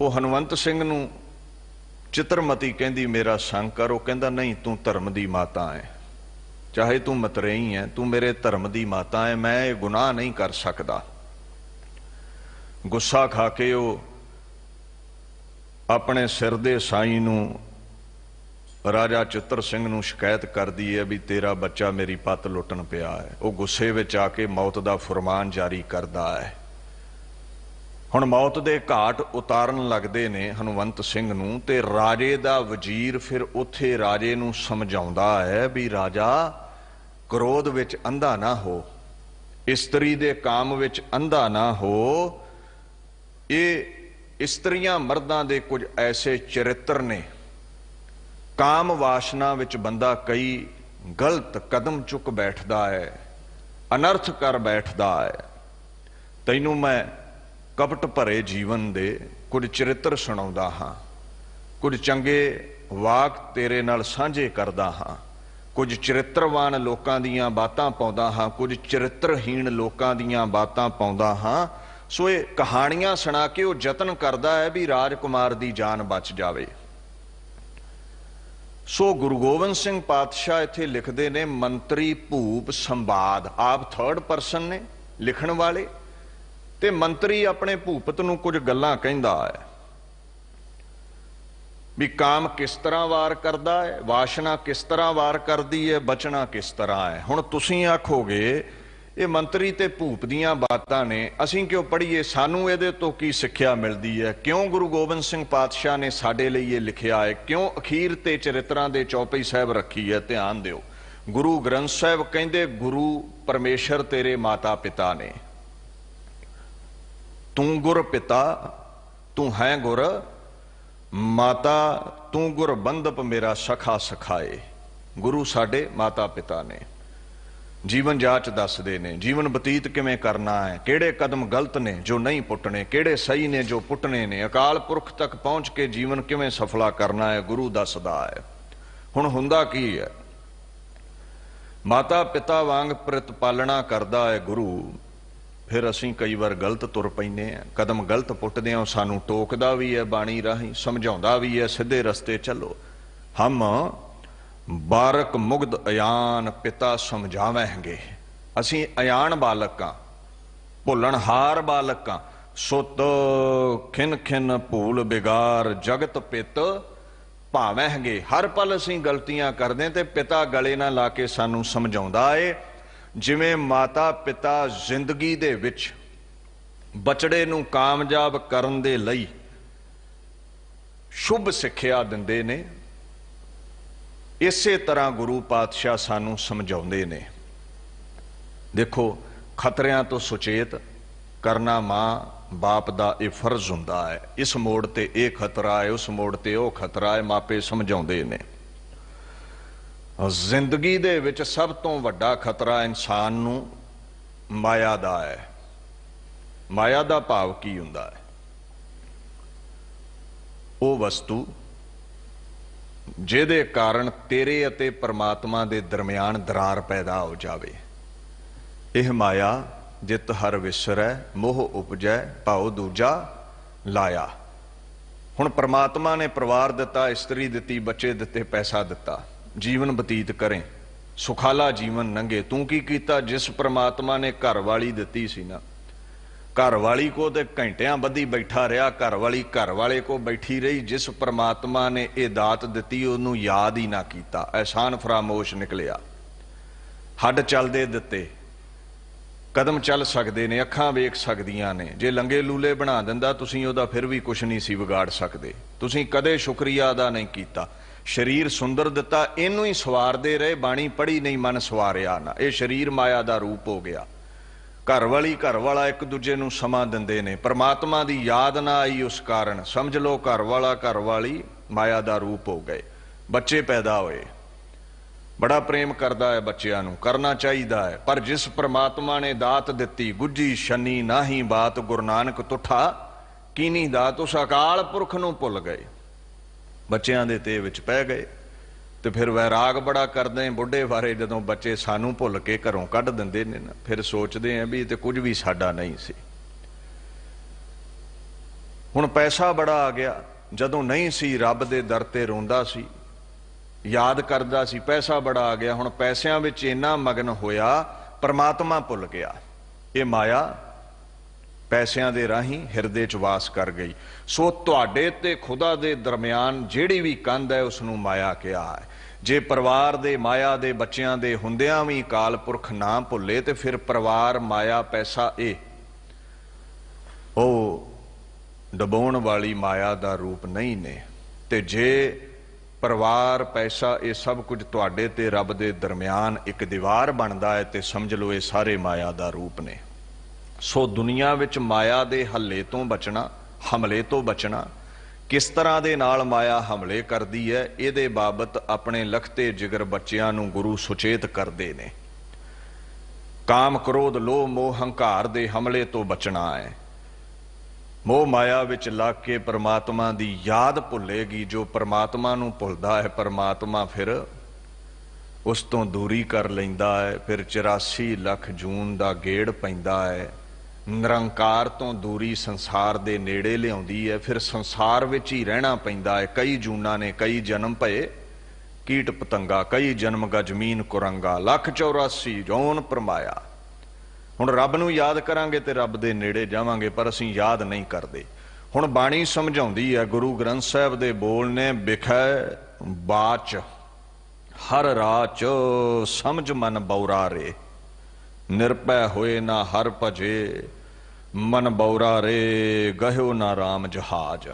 ਉਹ ਹਨੂਮੰਤ ਸਿੰਘ ਨੂੰ ਚਿੱਤਰਮਤੀ ਕਹਿੰਦੀ ਮੇਰਾ ਸੰਗ ਕਰ। ਉਹ ਕਹਿੰਦਾ ਨਹੀਂ, ਤੂੰ ਧਰਮ ਦੀ ਮਾਤਾ ਹੈ, ਚਾਹੇ ਤੂੰ ਮਤਰੇਈ ਹੈ, ਤੂੰ ਮੇਰੇ ਧਰਮ ਦੀ ਮਾਤਾ ਹੈ, ਮੈਂ ਇਹ ਗੁਨਾਹ ਨਹੀਂ ਕਰ ਸਕਦਾ। ਗੁੱਸਾ ਖਾ ਕੇ ਉਹ ਆਪਣੇ ਸਿਰ ਦੇ ਸਾਈਂ ਨੂੰ, ਰਾਜਾ ਚਿੱਤਰ ਸਿੰਘ ਨੂੰ ਸ਼ਿਕਾਇਤ ਕਰਦੀ ਹੈ ਵੀ ਤੇਰਾ ਬੱਚਾ ਮੇਰੀ ਪੱਤ ਲੁੱਟਣ ਪਿਆ ਹੈ। ਉਹ ਗੁੱਸੇ ਵਿੱਚ ਆ ਕੇ ਮੌਤ ਦਾ ਫੁਰਮਾਨ ਜਾਰੀ ਕਰਦਾ ਹੈ। ਹੁਣ ਮੌਤ ਦੇ ਘਾਟ ਉਤਾਰਨ ਲੱਗਦੇ ਨੇ ਹਨੂਮੰਤ ਸਿੰਘ ਨੂੰ, ਤੇ ਰਾਜੇ ਦਾ ਵਜ਼ੀਰ ਫਿਰ ਉੱਥੇ ਰਾਜੇ ਨੂੰ ਸਮਝਾਉਂਦਾ ਹੈ ਵੀ ਰਾਜਾ ਕ੍ਰੋਧ ਵਿੱਚ ਅੰਧਾ ਨਾ ਹੋ, ਇਸਤਰੀ ਦੇ ਕਾਮ ਵਿੱਚ ਅੰਧਾ ਨਾ ਹੋ। ਇਹ ਇਸਤਰੀਆਂ ਮਰਦਾਂ ਦੇ ਕੁਝ ਐਸੇ ਚਰਿੱਤਰ ਨੇ, ਕਾਮ ਵਾਸ਼ਨਾ ਵਿੱਚ ਬੰਦਾ ਕਈ ਗਲਤ ਕਦਮ ਚੁੱਕ ਬੈਠਦਾ ਹੈ, ਅਨਰਥ ਕਰ ਬੈਠਦਾ ਹੈ। ਤੈਨੂੰ ਮੈਂ ਕਪਟ ਭਰੇ ਜੀਵਨ ਦੇ ਕੁਝ ਚਰਿੱਤਰ ਸੁਣਾਉਂਦਾ ਹਾਂ, ਕੁਝ ਚੰਗੇ ਵਾਕ ਤੇਰੇ ਨਾਲ ਸਾਂਝੇ ਕਰਦਾ ਹਾਂ, ਕੁਝ ਚਰਿੱਤਰਵਾਨ ਲੋਕਾਂ ਦੀਆਂ ਬਾਤਾਂ ਪਾਉਂਦਾ ਹਾਂ, ਕੁਝ ਚਰਿੱਤਰਹੀਣ ਲੋਕਾਂ ਦੀਆਂ ਬਾਤਾਂ ਪਾਉਂਦਾ ਹਾਂ। ਸੋ ਇਹ ਕਹਾਣੀਆਂ ਸੁਣਾ ਕੇ ਉਹ ਯਤਨ ਕਰਦਾ ਹੈ ਵੀ ਰਾਜਕੁਮਾਰ ਦੀ ਜਾਨ ਬਚ ਜਾਵੇ। ਸੋ ਗੁਰੂ ਗੋਬਿੰਦ ਸਿੰਘ ਪਾਤਸ਼ਾਹ ਇੱਥੇ ਲਿਖਦੇ ਨੇ ਮੰਤਰੀ ਭੂਪ ਸੰਵਾਦ। ਆਪ ਥਰਡ ਪਰਸਨ ਨੇ ਲਿਖਣ ਵਾਲੇ, ਤੇ ਮੰਤਰੀ ਆਪਣੇ ਭੂਪਤ ਨੂੰ ਕੁਝ ਗੱਲਾਂ ਕਹਿੰਦਾ ਹੈ ਵੀ ਕਾਮ ਕਿਸ ਤਰ੍ਹਾਂ ਵਾਰ ਕਰਦਾ ਹੈ, ਵਾਸ਼ਨਾ ਕਿਸ ਤਰ੍ਹਾਂ ਵਾਰ ਕਰਦੀ ਹੈ, ਬਚਣਾ ਕਿਸ ਤਰ੍ਹਾਂ ਹੈ। ਹੁਣ ਤੁਸੀਂ ਆਖੋਗੇ ਇਹ ਮੰਤਰੀ ਤੇ ਭੂਪ ਦੀਆਂ ਬਾਤਾਂ ਨੇ, ਅਸੀਂ ਕਿਉਂ ਪੜ੍ਹੀਏ, ਸਾਨੂੰ ਇਹਦੇ ਤੋਂ ਕੀ ਸਿੱਖਿਆ ਮਿਲਦੀ ਹੈ? ਕਿਉਂ ਗੁਰੂ ਗੋਬਿੰਦ ਸਿੰਘ ਪਾਤਸ਼ਾਹ ਨੇ ਸਾਡੇ ਲਈ ਇਹ ਲਿਖਿਆ ਹੈ? ਕਿਉਂ ਅਖੀਰ ਤੇ ਚਰਿੱਤਰਾਂ ਦੇ ਚੌਪਈ ਸਾਹਿਬ ਰੱਖੀ ਹੈ? ਧਿਆਨ ਦਿਓ। ਗੁਰੂ ਗ੍ਰੰਥ ਸਾਹਿਬ ਕਹਿੰਦੇ ਗੁਰੂ ਪਰਮੇਸ਼ਰ ਤੇਰੇ ਮਾਤਾ ਪਿਤਾ ਨੇ। ਤੂੰ ਗੁਰ ਪਿਤਾ, ਤੂੰ ਹੈ ਗੁਰ ਮਾਤਾ, ਤੂੰ ਗੁਰ ਬੰਧਪ ਮੇਰਾ ਸਖਾ ਸਖਾਏ। ਗੁਰੂ ਸਾਡੇ ਮਾਤਾ ਪਿਤਾ ਨੇ। ਜੀਵਨ ਜਾਚ ਦੱਸਦੇ ਨੇ, ਜੀਵਨ ਬਤੀਤ ਕਿਵੇਂ ਕਰਨਾ ਹੈ, ਕਿਹੜੇ ਕਦਮ ਗਲਤ ਨੇ ਜੋ ਨਹੀਂ ਪੁੱਟਣੇ, ਕਿਹੜੇ ਸਹੀ ਨੇ ਜੋ ਪੁੱਟਣੇ ਨੇ, ਅਕਾਲ ਪੁਰਖ ਤੱਕ ਪਹੁੰਚ ਕੇ ਜੀਵਨ ਕਿਵੇਂ ਸਫਲਾ ਕਰਨਾ ਹੈ, ਗੁਰੂ ਦੱਸਦਾ ਹੈ। ਹੁਣ ਹੁੰਦਾ ਕੀ ਹੈ? ਮਾਤਾ ਪਿਤਾ ਵਾਂਗ ਪ੍ਰਤਪਾਲਣਾ ਕਰਦਾ ਹੈ ਗੁਰੂ, फिर असीं कई बार गलत तुर पैंदे आ, कदम गलत पुट्टदे आ, सानूं टोकदा भी है बाणी राहीं, समझाउंदा भी है सीधे रस्ते चलो। हम बारक मुग्ध अयान पिता समझावेंगे। असीं अयान बालक आ, भुलणहार बालक आ। सुत खिन खिन भूल बिगार जगत पित भावेंगे। हर पल असीं गलतियां करदे ते पिता गले ना ला के सानूं समझाउंदा है। जिवें माता पिता जिंदगी दे विच बचड़े नूं कामयाब करन दे लई शुभ सिक्ख्या दिंदे ने, इसे तरह गुरु पातशाह सानूं समझाउंदे ने। देखो, खतरियां तो सुचेत करना मां बाप दा ये फर्ज हुंदा है। इस मोड़ ते ये खतरा है, उस मोड़ ते वो खतरा है, मापे समझाउंदे ने। जिंदगी दे विच सब तो वड्डा खतरा इंसान नूं माया दा है। माया दा भाव की हुंदा है? वो वस्तु जिहदे कारण तेरे अते परमात्मा दे दरमियान दरार पैदा हो जावे। यह माया जित हर विसरै मोह उपजै भाव दूजा लाया। हुण परमात्मा ने परिवार दिता, इस्त्री दिती, बच्चे दिते, पैसा दिता, जीवन बतीत करें, सुखाला जीवन लंघे। तू की कीता? जिस परमात्मा ने घर वाली दिती सी ना, घर वाली को तो घंटियां बधी बैठा रहा, घर वाली घर वाले को बैठी रही। जिस परमात्मा ने ये दात दिती उन्होंने याद ही ना कीता, एहसान फरामोश निकलिया। हड्ड चलदे दिते, कदम चल सकते ने, अखां वेख सकदियां ने। जे लंगे लूले बना दिंदा तुसीं उहदा फिर भी कुछ नहीं सी विगाड़ सकते। तुसीं कदे शुक्रिया अदा नहीं कीता। शरीर सुंदर दिता, इनू ही सवारदे रहे, बाणी पढ़ी नहीं, मन सवारिया ना। ये शरीर माया दा रूप हो गया। घर वाली घर वाला एक दूजे नूं समा दिंदे ने, परमात्मा दी याद ना आई, उस कारण समझ लो घर वाला घर वाली माया दा रूप हो गए। बच्चे पैदा होए, बड़ा प्रेम करता है बच्चों नूं, करना चाहिए है। पर जिस परमात्मा ने दात दिती, गुज्जी शनी नाही बात गुरु नानक तुठा कीनी दात, उस अकाल पुरख नूं भुल गए, बच्चों के ते विच पै गए। तो फिर वैराग बड़ा करते बुढ़े बारे, जदों बच्चे सानू भुल के घरों कढ़ दिंदे ने ना, फिर सोचते हैं भी तो कुछ भी साडा नहीं सी। हुण पैसा बड़ा आ गया, जदों नहीं सी रब दे दर ते रोंदा सी, याद करदा सी। पैसा बड़ा आ गया, हुण पैसिਆਂ विच इन्ना मगन होया परमात्मा भुल गया। ये माया पैसिਆਂ दे राही हिरदे च वास कर गई। सो तुहाडे ते खुदा दे दरमियान जिहड़ी भी कंध है उसनूं माया कहा है। जे परिवार दे माया दे बच्चिਆਂ दे हुंदियां भी काल पुरख ना भुले तो फिर परिवार माया पैसा ये ओ डबाउण वाली माया दा रूप नहीं ने। ते जे परिवार पैसा ये सब कुछ तुहाडे ते रब दे दरमियान एक दीवार बनता है तो समझ लो ये सारे माया दा रूप ने। सो दुनिया विच माया दे हल्ले तो बचना, हमले तो बचना, किस तरह दे नाल माया हमले करदी है, इहदे बाबत अपने लखते जिगर बच्चियां नूं गुरु सुचेत करदे ने। काम क्रोध लोभ मोह हंकार दे हमले तो बचना है। मोह माया विच लग के परमात्मा दी याद भुलेगी। जो परमात्मा नूं भुलदा है परमात्मा फिर उस तो दूरी कर लैंदा है। फिर 84 लख जून दा गेड़ पैंदा है। निरंकार तो दूरी संसार दे नेड़े लिआउंदी है। फिर संसार विच ही रहना पैंदा है। कई जूना ने कई जन्म भए कीट पतंगा, कई जन्म गा जमीन कुरंगा, लख 84 जौन परमाया। हुण रब नूं याद करांगे ते रब दे नेड़े जावांगे, पर असीं याद नहीं करते। हुण बाणी समझाउंदी है, गुरु ग्रंथ साहिब दे बोल ने, बिखै बाच हर राच समझ मन बौरा रे, निरपै होए ना हर भजे मन बौरा रे, गहियो ना राम जहाज।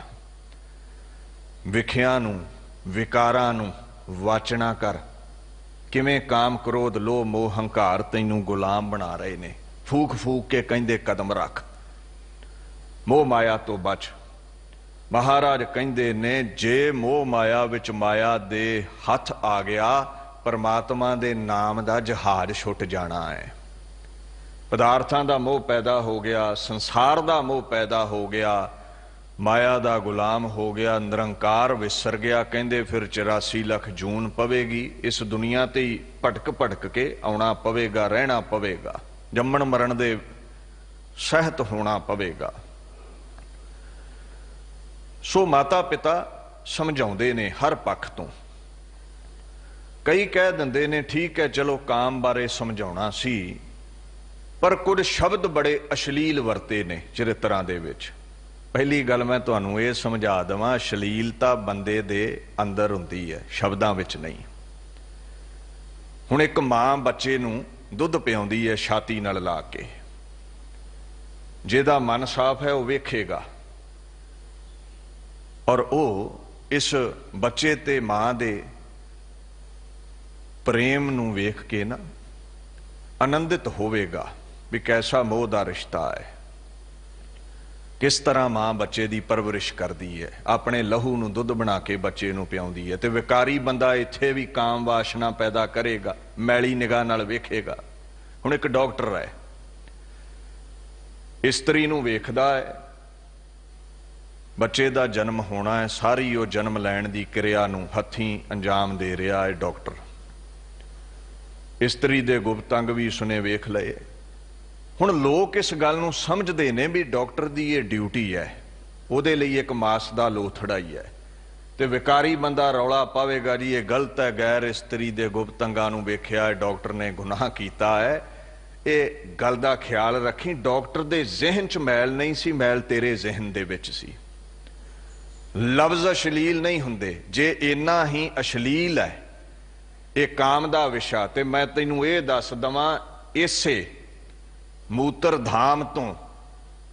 विखियां नूं विकारां नूं वाचना कर, किवें काम क्रोध लोभ मोह हंकार तैनूं गुलाम बना रहे ने। फूक फूक के कहंदे कदम रख, मोह माया तो बच। महाराज कहंदे ने जे मोह माया विच माया दे हथ आ गया, परमात्मा दे नाम दा जहाज छुट जाना है। पदार्थां दा मोह पैदा हो गया, संसार दा मोह पैदा हो गया, माया दा गुलाम हो गया, निरंकार विसर गया। कहंदे फिर 84 लख जून पवेगी। इस दुनिया ते ही भटक भटक के आउणा पवेगा, रहना पवेगा। जम्मण मरण दे ਸਹਿਤ ਹੋਣਾ ਪਵੇਗਾ। ਸੋ ਮਾਤਾ ਪਿਤਾ ਸਮਝਾਉਂਦੇ ਨੇ ਹਰ ਪੱਖ ਤੋਂ। ਕਈ ਕਹਿ ਦਿੰਦੇ ਨੇ ਠੀਕ ਹੈ ਚਲੋ ਕਾਮ ਬਾਰੇ ਸਮਝਾਉਣਾ ਸੀ, ਪਰ ਕੁਝ ਸ਼ਬਦ ਬੜੇ ਅਸ਼ਲੀਲ ਵਰਤੇ ਨੇ ਚਰਿੱਤਰਾਂ ਦੇ ਵਿੱਚ। ਪਹਿਲੀ ਗੱਲ ਮੈਂ ਤੁਹਾਨੂੰ ਇਹ ਸਮਝਾ ਦੇਵਾਂ, ਅਸ਼ਲੀਲਤਾ ਬੰਦੇ ਦੇ ਅੰਦਰ ਹੁੰਦੀ ਹੈ, ਸ਼ਬਦਾਂ ਵਿੱਚ ਨਹੀਂ। ਹੁਣ ਇੱਕ ਮਾਂ ਬੱਚੇ ਨੂੰ ਦੁੱਧ ਪਿਆਉਂਦੀ ਹੈ ਛਾਤੀ ਨਾਲ ਲਾ ਕੇ, ਜਿਹਦਾ ਮਨ ਸਾਫ਼ ਹੈ ਉਹ ਵੇਖੇਗਾ, ਔਰ ਉਹ ਇਸ ਬੱਚੇ ਤੇ ਮਾਂ ਦੇ ਪ੍ਰੇਮ ਨੂੰ ਵੇਖ ਕੇ ਨਾ ਆਨੰਦਿਤ ਹੋਵੇਗਾ ਵੀ ਕੈਸਾ ਮੋਹ ਦਾ ਰਿਸ਼ਤਾ ਹੈ, ਕਿਸ ਤਰ੍ਹਾਂ ਮਾਂ ਬੱਚੇ ਦੀ ਪਰਵਰਿਸ਼ ਕਰਦੀ ਹੈ, ਆਪਣੇ ਲਹੂ ਨੂੰ ਦੁੱਧ ਬਣਾ ਕੇ ਬੱਚੇ ਨੂੰ ਪਿਆਉਂਦੀ ਹੈ। ਤੇ ਵਿਕਾਰੀ ਬੰਦਾ ਇੱਥੇ ਵੀ ਕਾਮ ਵਾਸ਼ਨਾ ਪੈਦਾ ਕਰੇਗਾ, ਮੈਲੀ ਨਿਗਾਹ ਨਾਲ ਵੇਖੇਗਾ। ਹੁਣ ਇੱਕ ਡਾਕਟਰ ਹੈ, ਇਸਤਰੀ ਨੂੰ ਵੇਖਦਾ ਹੈ, ਬੱਚੇ ਦਾ ਜਨਮ ਹੋਣਾ ਹੈ, ਸਾਰੀ ਉਹ ਜਨਮ ਲੈਣ ਦੀ ਕਿਰਿਆ ਨੂੰ ਹੱਥੀਂ ਅੰਜਾਮ ਦੇ ਰਿਹਾ ਹੈ ਡਾਕਟਰ। ਇਸਤਰੀ ਦੇ ਗੁਪਤ ਅੰਗ ਵੀ ਉਸਨੇ ਵੇਖ ਲਏ। ਹੁਣ ਲੋਕ ਇਸ ਗੱਲ ਨੂੰ ਸਮਝਦੇ ਨੇ ਵੀ ਡਾਕਟਰ ਦੀ ਇਹ ਡਿਊਟੀ ਹੈ, ਉਹਦੇ ਲਈ ਇੱਕ ਮਾਸ ਦਾ ਲੋਥੜਾ ਹੀ ਹੈ। ਤੇ ਵਿਕਾਰੀ ਬੰਦਾ ਰੌਲਾ ਪਾਵੇਗਾ ਜੀ ਇਹ ਗਲਤ ਹੈ, ਗੈਰ ਇਸਤਰੀ ਦੇ ਗੁਪਤ ਅੰਗਾਂ ਨੂੰ ਵੇਖਿਆ ਹੈ, ਡਾਕਟਰ ਨੇ ਗੁਨਾਹ ਕੀਤਾ ਹੈ। ਇਹ ਗੱਲ ਦਾ ਖਿਆਲ ਰੱਖੀ, ਡਾਕਟਰ ਦੇ ਜ਼ਿਹਨ 'ਚ ਮੈਲ ਨਹੀਂ ਸੀ, ਮੈਲ ਤੇਰੇ ਜ਼ਿਹਨ ਦੇ ਵਿੱਚ ਸੀ। ਲਫ਼ਜ਼ ਅਸ਼ਲੀਲ ਨਹੀਂ ਹੁੰਦੇ। ਜੇ ਇੰਨਾ ਹੀ ਅਸ਼ਲੀਲ ਹੈ ਇਹ ਕਾਮ ਦਾ ਵਿਸ਼ਾ, ਤੇ ਮੈਂ ਤੈਨੂੰ ਇਹ ਦੱਸ ਦਵਾਂ, ਇਸੇ ਮੂਤਰ ਧਾਮ ਤੋਂ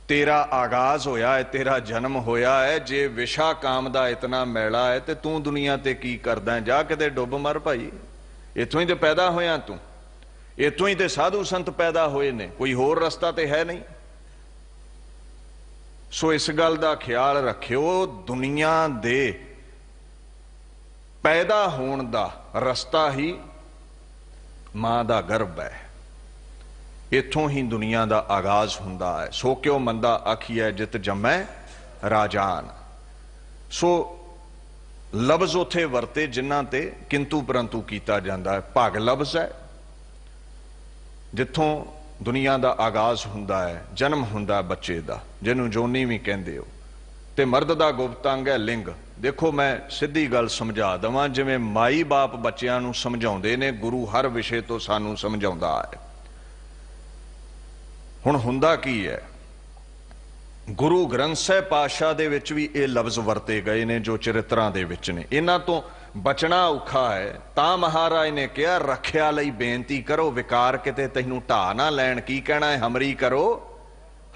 ਤੇਰਾ ਆਗਾਜ਼ ਹੋਇਆ ਹੈ, ਤੇਰਾ ਜਨਮ ਹੋਇਆ ਹੈ। ਜੇ ਵਿਸ਼ਾ ਕਾਮ ਦਾ ਇਤਨਾ ਮੈਲਾ ਹੈ ਤੇ ਤੂੰ ਦੁਨੀਆ ਤੇ ਕੀ ਕਰਦਾ? ਜਾ ਕਿਤੇ ਡੁੱਬ ਮਰ ਭਾਈ, ਇੱਥੋਂ ਹੀ ਤੇ ਪੈਦਾ ਹੋਇਆ ਤੂੰ, ਇੱਥੋਂ ਹੀ ਤੇ ਸਾਧੂ ਸੰਤ ਪੈਦਾ ਹੋਏ ਨੇ, ਕੋਈ ਹੋਰ ਰਸਤਾ ਤੇ ਹੈ ਨਹੀਂ। ਸੋ ਇਸ ਗੱਲ ਦਾ ਖਿਆਲ ਰੱਖਿਓ, ਦੁਨੀਆ ਦੇ ਪੈਦਾ ਹੋਣ ਦਾ ਰਸਤਾ ਹੀ ਮਾਂ ਦਾ ਗਰਭ ਹੈ, ਇੱਥੋਂ ਹੀ ਦੁਨੀਆ ਦਾ ਆਗਾਜ਼ ਹੁੰਦਾ ਹੈ। ਸੋ ਕਿਉ ਮੰਦਾ ਆਖੀਐ ਜਿਤ ਜੰਮੈ ਰਾਜਾਨ। ਸੋ ਲਫ਼ਜ਼ ਉੱਥੇ ਵਰਤੇ ਜਿਨ੍ਹਾਂ ਤੇ ਕਿੰਤੂ ਪਰੰਤੂ ਕੀਤਾ ਜਾਂਦਾ ਹੈ। ਭਗ ਲਫ਼ਜ਼ ਹੈ, ਜਿੱਥੋਂ ਦੁਨੀਆ ਦਾ ਆਗਾਜ਼ ਹੁੰਦਾ ਹੈ, ਜਨਮ ਹੁੰਦਾ ਬੱਚੇ ਦਾ, ਜਿਹਨੂੰ ਜੋਨੀ ਵੀ ਕਹਿੰਦੇ ਹੋ। ਤੇ ਮਰਦ ਦਾ ਗੁਪਤ ਅੰਗ ਹੈ ਲਿੰਗ। ਦੇਖੋ ਮੈਂ ਸਿੱਧੀ ਗੱਲ ਸਮਝਾ ਦੇਵਾਂ, ਜਿਵੇਂ ਮਾਈ ਬਾਪ ਬੱਚਿਆਂ ਨੂੰ ਸਮਝਾਉਂਦੇ ਨੇ, ਗੁਰੂ ਹਰ ਵਿਸ਼ੇ ਤੋਂ ਸਾਨੂੰ ਸਮਝਾਉਂਦਾ ਹੈ। ਹੁਣ ਹੁੰਦਾ ਕੀ ਹੈ, ਗੁਰੂ ਗ੍ਰੰਥ ਸਾਹਿਬ ਪਾਤਸ਼ਾਹ ਦੇ ਵਿੱਚ ਵੀ ਇਹ ਲਫ਼ਜ਼ ਵਰਤੇ ਗਏ ਨੇ ਜੋ ਚਰਿੱਤਰਾਂ ਦੇ ਵਿੱਚ ਨੇ। ਇਹਨਾਂ ਤੋਂ ਬਚਣਾ ਔਖਾ ਹੈ, ਤਾਂ ਮਹਾਰਾਜ ਨੇ ਕਿਹਾ ਰੱਖਿਆ ਲਈ ਬੇਨਤੀ ਕਰੋ, ਵਿਕਾਰ ਕਿਤੇ ਤੈਨੂੰ ਢਾ ਨਾ ਲੈਣ। ਕੀ ਕਹਿਣਾ ਹੈ? ਹਮਰੀ ਕਰੋ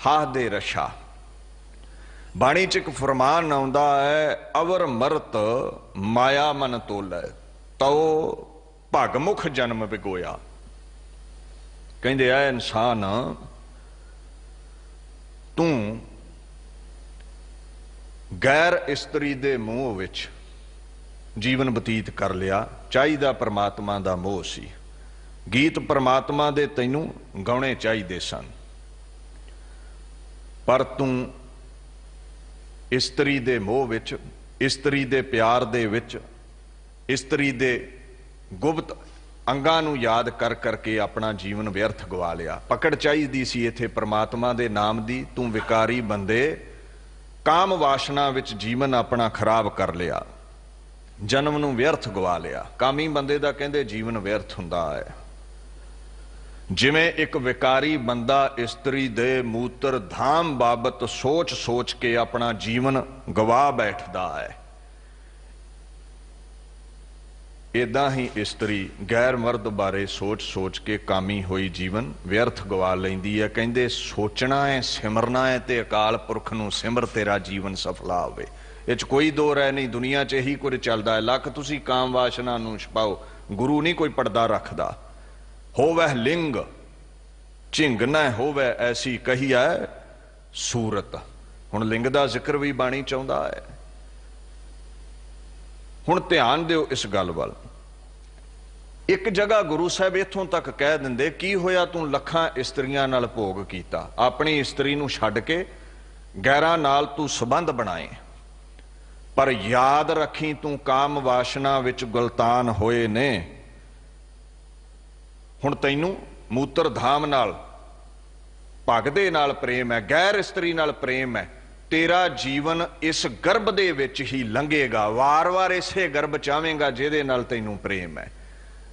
ਹਾਹ ਦੇ ਰਸ਼ਾ। ਬਾਣੀ ਚ ਇੱਕ ਫਰਮਾਨ ਆਉਂਦਾ ਹੈ, ਅਵਰ ਮਰਤ ਮਾਇਆ ਮਨ ਤੋਲੈ ਤਉ ਭਗਮੁਖ ਜਨਮ ਵਿਗੋਇਆ। ਕਹਿੰਦੇ ਆ ਇਨਸਾਨ, ਤੂੰ ਗੈਰ ਇਸਤਰੀ ਦੇ ਮੋਹ ਵਿੱਚ ਜੀਵਨ ਬਤੀਤ ਕਰ ਲਿਆ। ਚਾਹੀਦਾ ਪਰਮਾਤਮਾ ਦਾ ਮੋਹ ਸੀ, ਗੀਤ ਪਰਮਾਤਮਾ ਦੇ ਤੈਨੂੰ ਗਾਉਣੇ ਚਾਹੀਦੇ ਸਨ, ਪਰ ਤੂੰ ਇਸਤਰੀ ਦੇ ਮੋਹ ਵਿੱਚ, ਇਸਤਰੀ ਦੇ ਪਿਆਰ ਦੇ ਵਿੱਚ, ਇਸਤਰੀ ਦੇ ਗੁਪਤ ਅੰਗਾਂ ਨੂੰ ਯਾਦ ਕਰ ਕਰਕੇ ਆਪਣਾ ਜੀਵਨ ਵਿਅਰਥ ਗਵਾ ਲਿਆ। ਪਕੜ ਚਾਹੀਦੀ ਸੀ ਇੱਥੇ ਪਰਮਾਤਮਾ ਦੇ ਨਾਮ ਦੀ। ਤੂੰ ਵਿਕਾਰੀ ਬੰਦੇ ਕਾਮ ਵਾਸ਼ਨਾ ਵਿੱਚ ਜੀਵਨ ਆਪਣਾ ਖਰਾਬ ਕਰ ਲਿਆ, ਜਨਮ ਨੂੰ ਵਿਅਰਥ ਗਵਾ ਲਿਆ। ਕਾਮੀ ਬੰਦੇ ਦਾ ਕਹਿੰਦੇ ਜੀਵਨ ਵਿਅਰਥ ਹੁੰਦਾ ਹੈ। ਜਿਵੇਂ ਇੱਕ ਵਿਕਾਰੀ ਬੰਦਾ ਇਸਤਰੀ ਦੇ ਮੂਤਰ ਧਾਮ ਬਾਬਤ ਸੋਚ ਸੋਚ ਕੇ ਆਪਣਾ ਜੀਵਨ ਗਵਾ ਬੈਠਦਾ ਹੈ, ਇਦਾਂ ਹੀ ਇਸਤਰੀ ਗੈਰ ਮਰਦ ਬਾਰੇ ਸੋਚ ਸੋਚ ਕੇ ਕਾਮੀ ਹੋਈ ਜੀਵਨ ਵਿਅਰਥ ਗਵਾ ਲੈਂਦੀ ਹੈ। ਕਹਿੰਦੇ ਸੋਚਣਾ ਹੈ, ਸਿਮਰਨਾ ਹੈ, ਤੇ ਅਕਾਲ ਪੁਰਖ ਨੂੰ ਸਿਮਰ, ਤੇਰਾ ਜੀਵਨ ਸਫਲਾ ਹੋਵੇ। ਇਹ 'ਚ ਕੋਈ ਦੋ ਰਹਿ ਨਹੀਂ, ਦੁਨੀਆ 'ਚ ਇਹੀ ਕੁਝ ਚੱਲਦਾ ਹੈ। ਲੱਖ ਤੁਸੀਂ ਕਾਮ ਵਾਸ਼ਨਾ ਨੂੰ ਛਪਾਓ, ਗੁਰੂ ਨਹੀਂ ਕੋਈ ਪਰਦਾ ਰੱਖਦਾ। ਹੋਵੈ ਲਿੰਗ ਝਿੰਗ ਨਾ ਹੋਵੈ ਐਸੀ ਕਹੀ ਹੈ ਸੂਰਤ। ਹੁਣ ਲਿੰਗ ਦਾ ਜ਼ਿਕਰ ਵੀ ਬਾਣੀ ਚਾਹੁੰਦਾ ਹੈ। ਹੁਣ ਧਿਆਨ ਦਿਓ ਇਸ ਗੱਲ ਵੱਲ। ਇੱਕ ਜਗ੍ਹਾ ਗੁਰੂ ਸਾਹਿਬ ਇੱਥੋਂ ਤੱਕ ਕਹਿ ਦਿੰਦੇ, ਕੀ ਹੋਇਆ ਤੂੰ ਲੱਖਾਂ ਇਸਤਰੀਆਂ ਨਾਲ ਭੋਗ ਕੀਤਾ, ਆਪਣੀ ਇਸਤਰੀ ਨੂੰ ਛੱਡ ਕੇ ਗੈਰਾਂ ਨਾਲ ਤੂੰ ਸੰਬੰਧ ਬਣਾਏ, ਪਰ ਯਾਦ ਰੱਖੀ ਤੂੰ ਕਾਮ ਵਾਸ਼ਨਾ ਵਿੱਚ ਗੁਲਤਾਨ ਹੋਏ ਨੇ। ਹੁਣ ਤੈਨੂੰ ਮੂਤਰ ਧਾਮ ਨਾਲ ਭਗ ਦੇ ਨਾਲ ਪ੍ਰੇਮ ਹੈ, ਗੈਰ ਇਸਤਰੀ ਨਾਲ ਪ੍ਰੇਮ ਹੈ, ਤੇਰਾ ਜੀਵਨ ਇਸ ਗਰਭ ਦੇ ਵਿੱਚ ਹੀ ਲੰਘੇਗਾ। ਵਾਰ-ਵਾਰ ਇਸੇ ਗਰਭ ਚਾਹਵੇਂਗਾ ਜਿਹਦੇ ਨਾਲ ਤੈਨੂੰ ਪ੍ਰੇਮ ਹੈ।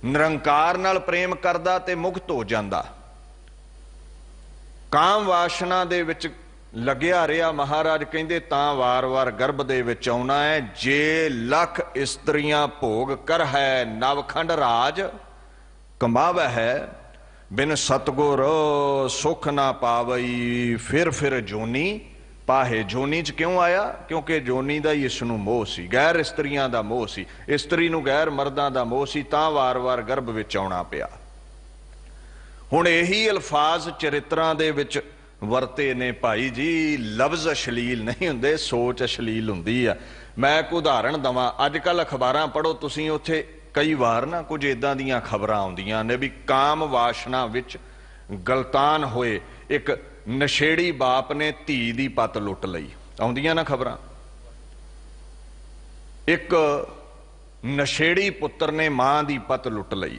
ਨਿਰੰਕਾਰ ਨਾਲ ਪ੍ਰੇਮ ਕਰਦਾ ਤੇ ਮੁਕਤ ਹੋ ਜਾਂਦਾ। ਕਾਮ ਵਾਸ਼ਨਾ ਦੇ ਵਿੱਚ ਲੱਗਿਆ ਰਿਹਾ, ਮਹਾਰਾਜ ਕਹਿੰਦੇ ਤਾਂ ਵਾਰ-ਵਾਰ ਗਰਭ ਦੇ ਵਿੱਚ ਆਉਣਾ ਹੈ। ਜੇ ਲੱਖ ਇਸਤਰੀਆਂ ਭੋਗ ਕਰ ਹੈ, ਨਵਖੰਡ ਰਾਜ ਕਮਾਵੈ ਹੈ, ਬਿਨ ਸਤਗੁਰ ਸੁਖ ਨਾ ਪਾਵਈ, ਫਿਰ ਜੋਨੀ ਪਾਹੇ। ਜੋਨੀ ਚ ਕਿਉਂ ਆਇਆ? ਕਿਉਂਕਿ ਜੋਨੀ ਦਾ ਹੀ ਇਸ ਨੂੰ ਮੋਹ ਸੀ, ਗੈਰ ਇਸਤਰੀਆਂ ਦਾ ਮੋਹ ਸੀ, ਇਸਤਰੀ ਨੂੰ ਗੈਰ ਮਰਦਾਂ ਦਾ ਮੋਹ ਸੀ, ਤਾਂ ਵਾਰ-ਵਾਰ ਗਰਭ ਵਿੱਚ ਆਉਣਾ ਪਿਆ। ਹੁਣ ਇਹੀ ਅਲਫਾਜ਼ ਚਰਿਤਰਾਂ ਦੇ ਵਿੱਚ ਵਰਤੇ ਨੇ ਭਾਈ ਜੀ। ਲਫ਼ਜ਼ ਅਸ਼ਲੀਲ ਨਹੀਂ ਹੁੰਦੇ, ਸੋਚ ਅਸ਼ਲੀਲ ਹੁੰਦੀ ਆ। ਮੈਂ ਇੱਕ ਉਦਾਹਰਣ ਦਵਾਂ। ਅੱਜ ਕੱਲ੍ਹ ਅਖਬਾਰਾਂ ਪੜ੍ਹੋ ਤੁਸੀਂ, ਉੱਥੇ ਕਈ ਵਾਰ ਨਾ ਕੁਝ ਇਦਾਂ ਦੀਆਂ ਖਬਰਾਂ ਆਉਂਦੀਆਂ ਨੇ ਵੀ ਕਾਮ ਵਾਸ਼ਨਾ ਵਿੱਚ ਗਲਤਾਨ ਹੋਏ ਇੱਕ ਨਸ਼ੇੜੀ ਬਾਪ ਨੇ ਧੀ ਦੀ ਪੱਤ ਲੁੱਟ ਲਈ। ਆਉਂਦੀਆਂ ਨਾ ਖਬਰਾਂ। ਇੱਕ ਨਸ਼ੇੜੀ ਪੁੱਤਰ ਨੇ ਮਾਂ ਦੀ ਪੱਤ ਲੁੱਟ ਲਈ,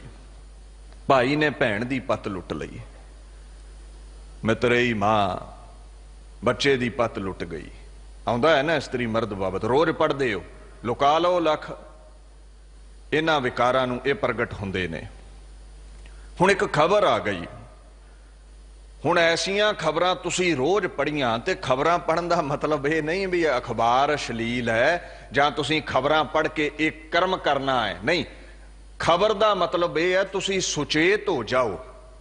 ਭਾਈ ਨੇ ਭੈਣ ਦੀ ਪੱਤ ਲੁੱਟ ਲਈ, ਮਿਤਰੇਈ ਮਾਂ ਬੱਚੇ ਦੀ ਪੱਤ ਲੁੱਟ ਗਈ। ਆਉਂਦਾ ਹੈ ਨਾ ਇਸਤਰੀ ਮਰਦ ਬਾਬਤ, ਰੋਜ਼ ਪੜ੍ਹਦੇ ਹੋ। ਲੁਕਾ ਲਓ ਲੱਖ, ਇਹਨਾਂ ਵਿਕਾਰਾਂ ਨੂੰ ਇਹ ਪ੍ਰਗਟ ਹੁੰਦੇ ਨੇ। ਹੁਣ ਇੱਕ ਖਬਰ ਆ ਗਈ। ਹੁਣ ਐਸੀਆਂ ਖਬਰਾਂ ਤੁਸੀਂ ਰੋਜ਼ ਪੜ੍ਹੀਆਂ, ਤੇ ਖਬਰਾਂ ਪੜ੍ਹਨ ਦਾ ਮਤਲਬ ਇਹ ਨਹੀਂ ਵੀ ਅਖਬਾਰ ਅਸ਼ਲੀਲ ਹੈ ਜਾਂ ਤੁਸੀਂ ਖਬਰਾਂ ਪੜ੍ਹ ਕੇ ਇਹ ਕਰਮ ਕਰਨਾ ਹੈ, ਨਹੀਂ। ਖਬਰ ਦਾ ਮਤਲਬ ਇਹ ਹੈ ਤੁਸੀਂ ਸੁਚੇਤ ਹੋ ਜਾਓ,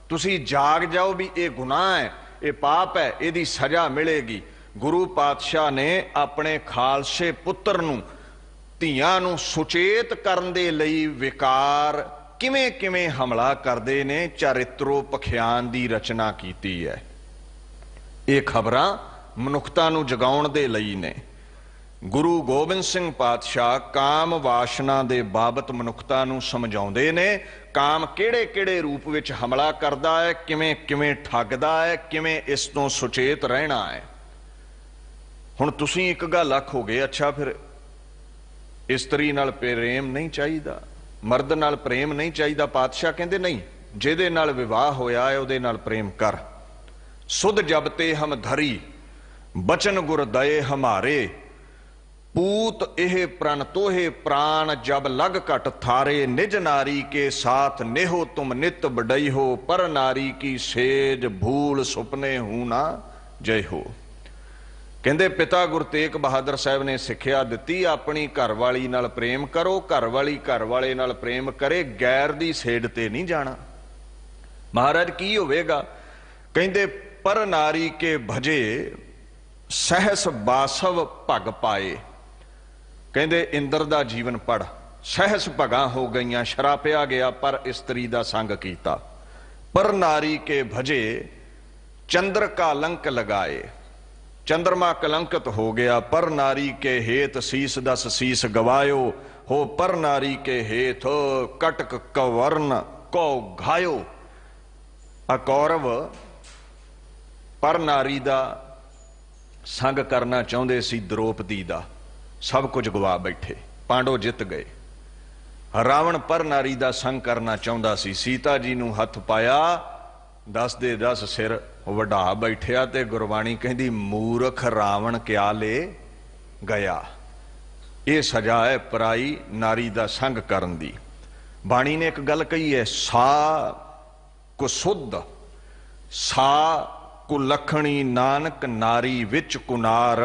ਤੁਸੀਂ ਜਾਗ ਜਾਓ ਵੀ ਇਹ ਗੁਨਾਹ ਹੈ, ਇਹ ਪਾਪ ਹੈ, ਇਹਦੀ ਸਜ਼ਾ ਮਿਲੇਗੀ। ਗੁਰੂ ਪਾਤਸ਼ਾਹ ਨੇ ਆਪਣੇ ਖਾਲਸੇ ਪੁੱਤਰ ਨੂੰ, ਧੀਆਂ ਨੂੰ ਸੁਚੇਤ ਕਰਨ ਦੇ ਲਈ ਵਿਕਾਰ ਕਿਵੇਂ ਕਿਵੇਂ ਹਮਲਾ ਕਰਦੇ ਨੇ, ਚਰਿਤਰੋ ਪਖਿਆਨ ਦੀ ਰਚਨਾ ਕੀਤੀ ਹੈ। ਇਹ ਖਬਰਾਂ ਮਨੁੱਖਤਾ ਨੂੰ ਜਗਾਉਣ ਦੇ ਲਈ ਨੇ। ਗੁਰੂ ਗੋਬਿੰਦ ਸਿੰਘ ਪਾਤਸ਼ਾਹ ਕਾਮ ਵਾਸ਼ਨਾ ਦੇ ਬਾਬਤ ਮਨੁੱਖਤਾ ਨੂੰ ਸਮਝਾਉਂਦੇ ਨੇ। ਕਾਮ ਕਿਹੜੇ ਕਿਹੜੇ ਰੂਪ ਵਿੱਚ ਹਮਲਾ ਕਰਦਾ ਹੈ, ਕਿਵੇਂ ਕਿਵੇਂ ਠੱਗਦਾ ਹੈ, ਕਿਵੇਂ ਇਸ ਤੋਂ ਸੁਚੇਤ ਰਹਿਣਾ ਹੈ। ਹੁਣ ਤੁਸੀਂ ਇੱਕ ਗੱਲ ਆਖੋਗੇ, ਅੱਛਾ ਫਿਰ ਇਸਤਰੀ ਨਾਲ ਪ੍ਰੇਮ ਨਹੀਂ ਚਾਹੀਦਾ, ਮਰਦ ਨਾਲ ਪ੍ਰੇਮ ਨਹੀਂ ਚਾਹੀਦਾ। ਪਾਤਸ਼ਾਹ ਕਹਿੰਦੇ ਨਹੀਂ, ਜਿਹਦੇ ਨਾਲ ਵਿਵਾਹ ਹੋਇਆ ਹੈ ਉਹਦੇ ਨਾਲ ਪ੍ਰੇਮ ਕਰ। ਸੁਧ ਜਬ ਤੇ ਹਮ ਧਰੀ, ਬਚਨ ਗੁਰ ਦਏ ਹਮਾਰੇ, ਪੂਤ ਇਹ ਪ੍ਰਣ ਤੋਹੇ ਪ੍ਰਾਣ, ਜਬ ਲਗ ਘਟ ਥਾਰੇ, ਨਿਜ ਨਾਰੀ ਕੇ ਸਾਥ नेहो तुम नित बडई हो, पर नारी की सेज भूल सुपने हूं ना जय हो। ਕਹਿੰਦੇ ਪਿਤਾ ਗੁਰੂ ਤੇਗ ਬਹਾਦਰ ਸਾਹਿਬ ਨੇ ਸਿੱਖਿਆ ਦਿੱਤੀ, ਆਪਣੀ ਘਰਵਾਲੀ ਨਾਲ ਪ੍ਰੇਮ ਕਰੋ, ਘਰਵਾਲੀ ਘਰਵਾਲੇ ਨਾਲ ਪ੍ਰੇਮ ਕਰੇ, ਗੈਰ ਦੀ ਸੇਡ ਤੇ ਨਹੀਂ ਜਾਣਾ। ਮਹਾਰਾਜ ਕੀ ਹੋਵੇਗਾ? ਕਹਿੰਦੇ ਪਰ ਨਾਰੀ ਕੇ ਭਜੇ, ਸਹਿਸ ਬਾਸਵ ਭਗ ਪਾਏ। ਕਹਿੰਦੇ ਇੰਦਰ ਦਾ ਜੀਵਨ ਪੜ, ਸਹਿਸ ਭਗਾਂ ਹੋ ਗਈਆਂ, ਸ਼ਰਾਪਿਆ ਗਿਆ ਪਰ ਇਸਤਰੀ ਦਾ ਸੰਗ ਕੀਤਾ। ਪਰ ਨਾਰੀ ਕੇ ਭਜੇ, ਚੰਦਰ ਕਾ ਲੰਕ ਲਗਾਏ। चंद्रमा कलंकित हो गया। पर नारी के हेत शीस दस शीस गवायो हो, पर नारी के हेत कटक कवर्ण को घायो। कौरव पर नारी दा संग करना चाहते सी, द्रौपदी दा सब कुछ गवा बैठे, पांडव जित गए। रावण पर नारी दा संग करना चाहता सी, सीता जी नूं हथ पाया, 10 ਦੇ 10 सिर वढा बैठिया, ते गुरबाणी कहती मूर्ख रावण क्या ले गया। ये सजा है पराई नारी दा संग करन दी। बाणी ने एक गल कही है, सा कुसुद्ध सा कुलखणी, नानक नारी विच कुनार,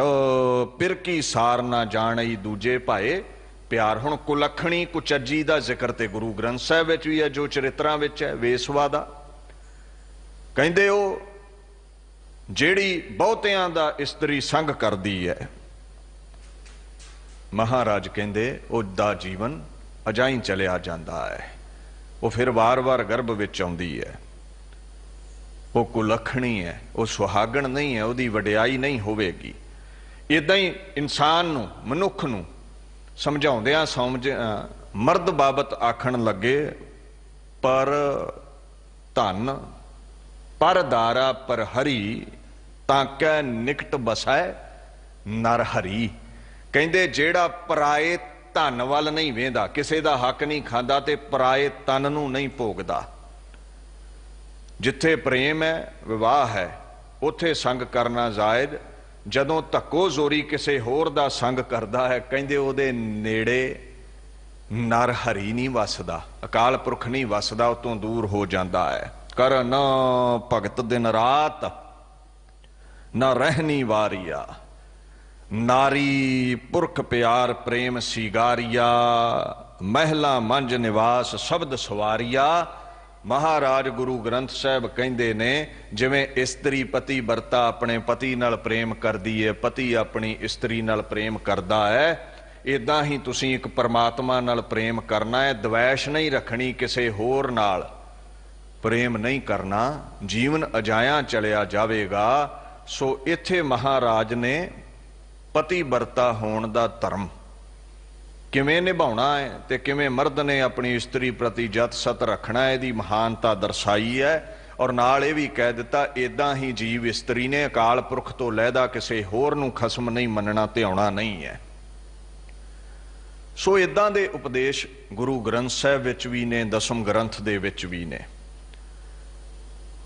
पिर की सार ना जाणई दूजे भाए प्यार। हुण कुलखणी कुचज्जी दा जिक्र ते गुरु ग्रंथ साहिब विच भी है, जो चरित्रां विच है, वेसवा दा। ਕਹਿੰਦੇ ਉਹ ਜਿਹੜੀ ਬਹੁਤਿਆਂ ਦਾ ਇਸਤਰੀ ਸੰਗ ਕਰਦੀ ਹੈ, ਮਹਾਰਾਜ ਕਹਿੰਦੇ ਉਹਦਾ ਜੀਵਨ ਅਜਾਈਂ ਚਲਿਆ ਜਾਂਦਾ ਹੈ। ਉਹ ਫਿਰ ਵਾਰ-ਵਾਰ ਗਰਭ ਵਿੱਚ ਆਉਂਦੀ ਹੈ। ਉਹ ਕੁਲੱਖਣੀ ਹੈ, ਉਹ ਸੁਹਾਗਣ ਨਹੀਂ ਹੈ, ਉਹਦੀ ਵਡਿਆਈ ਨਹੀਂ ਹੋਵੇਗੀ। ਇਦਾਂ ਹੀ ਇਨਸਾਨ ਨੂੰ, ਮਨੁੱਖ ਨੂੰ ਸਮਝਾਉਂਦਿਆਂ ਮਰਦ ਬਾਬਤ ਆਖਣ ਲੱਗੇ, ਪਰ ਧਨ पर दारा पर हरी, ताकै निकट बसै नर हरी। कहते जेड़ा पराए धन वाल नहीं वेंदा, किसी का हक नहीं खांदा, ते पराए तन नूं नहीं भोगदा। जिथे प्रेम है, विवाह है, ਉੱਥੇ ਸੰਗ ਕਰਨਾ ਜਾਇਜ਼। ਜਦੋਂ ਧੱਕੋ ਜ਼ੋਰੀ ਕਿਸੇ ਹੋਰ ਦਾ ਸੰਗ ਕਰਦਾ ਹੈ, ਕਹਿੰਦੇ ਉਹਦੇ ਨੇੜੇ ਨਰ ਹਰੀ ਨਹੀਂ ਵਸਦਾ, ਅਕਾਲ ਪੁਰਖ ਨਹੀਂ ਵਸਦਾ, ਉਤੋਂ ਦੂਰ ਹੋ ਜਾਂਦਾ ਹੈ। ਕਰਨ ਭਗਤ ਦਿਨ ਰਾਤ ਨਾ ਰਹਿਣੀ ਵਾਰੀਆ, ਨਾਰੀ ਪੁਰਖ ਪਿਆਰ ਪ੍ਰੇਮ ਸਿਗਾਰੀਆ, ਮਹਿਲਾ ਮੰਜ ਨਿਵਾਸ ਸ਼ਬਦ ਸਵਾਰੀਆ। ਮਹਾਰਾਜ ਗੁਰੂ ਗ੍ਰੰਥ ਸਾਹਿਬ ਕਹਿੰਦੇ ਨੇ, ਜਿਵੇਂ ਇਸਤਰੀ ਪਤੀ ਵਰਤਾ ਆਪਣੇ ਪਤੀ ਨਾਲ ਪ੍ਰੇਮ ਕਰਦੀ ਹੈ, ਪਤੀ ਆਪਣੀ ਇਸਤਰੀ ਨਾਲ ਪ੍ਰੇਮ ਕਰਦਾ ਹੈ, ਇਦਾਂ ਹੀ ਤੁਸੀਂ ਇੱਕ ਪਰਮਾਤਮਾ ਨਾਲ ਪ੍ਰੇਮ ਕਰਨਾ ਹੈ। ਦਵੈਸ਼ ਨਹੀਂ ਰੱਖਣੀ, ਕਿਸੇ ਹੋਰ ਨਾਲ ਪ੍ਰੇਮ ਨਹੀਂ ਕਰਨਾ, ਜੀਵਨ ਅਜਾਇਆ ਚਲਿਆ ਜਾਵੇਗਾ। ਸੋ ਇੱਥੇ ਮਹਾਰਾਜ ਨੇ ਪਤੀ ਵਰਤਾ ਹੋਣ ਦਾ ਧਰਮ ਕਿਵੇਂ ਨਿਭਾਉਣਾ ਹੈ ਤੇ ਕਿਵੇਂ ਮਰਦ ਨੇ ਆਪਣੀ ਇਸਤਰੀ ਪ੍ਰਤੀ ਜਤ ਸਤ ਰੱਖਣਾ, ਇਹਦੀ ਮਹਾਨਤਾ ਦਰਸਾਈ ਹੈ। ਔਰ ਨਾਲ ਇਹ ਵੀ ਕਹਿ ਦਿੱਤਾ, ਇਦਾਂ ਹੀ ਜੀਵ ਇਸਤਰੀ ਨੇ ਅਕਾਲ ਪੁਰਖ ਤੋਂ ਲਹਿਦਾ ਕਿਸੇ ਹੋਰ ਨੂੰ ਖਸਮ ਨਹੀਂ ਮੰਨਣਾ, ਧਿਆਉਣਾ ਨਹੀਂ ਹੈ। ਸੋ ਇਦਾਂ ਦੇ ਉਪਦੇਸ਼ ਗੁਰੂ ਗ੍ਰੰਥ ਸਾਹਿਬ ਵਿੱਚ ਵੀ ਨੇ, ਦਸਮ ਗ੍ਰੰਥ ਦੇ ਵਿੱਚ ਵੀ ਨੇ।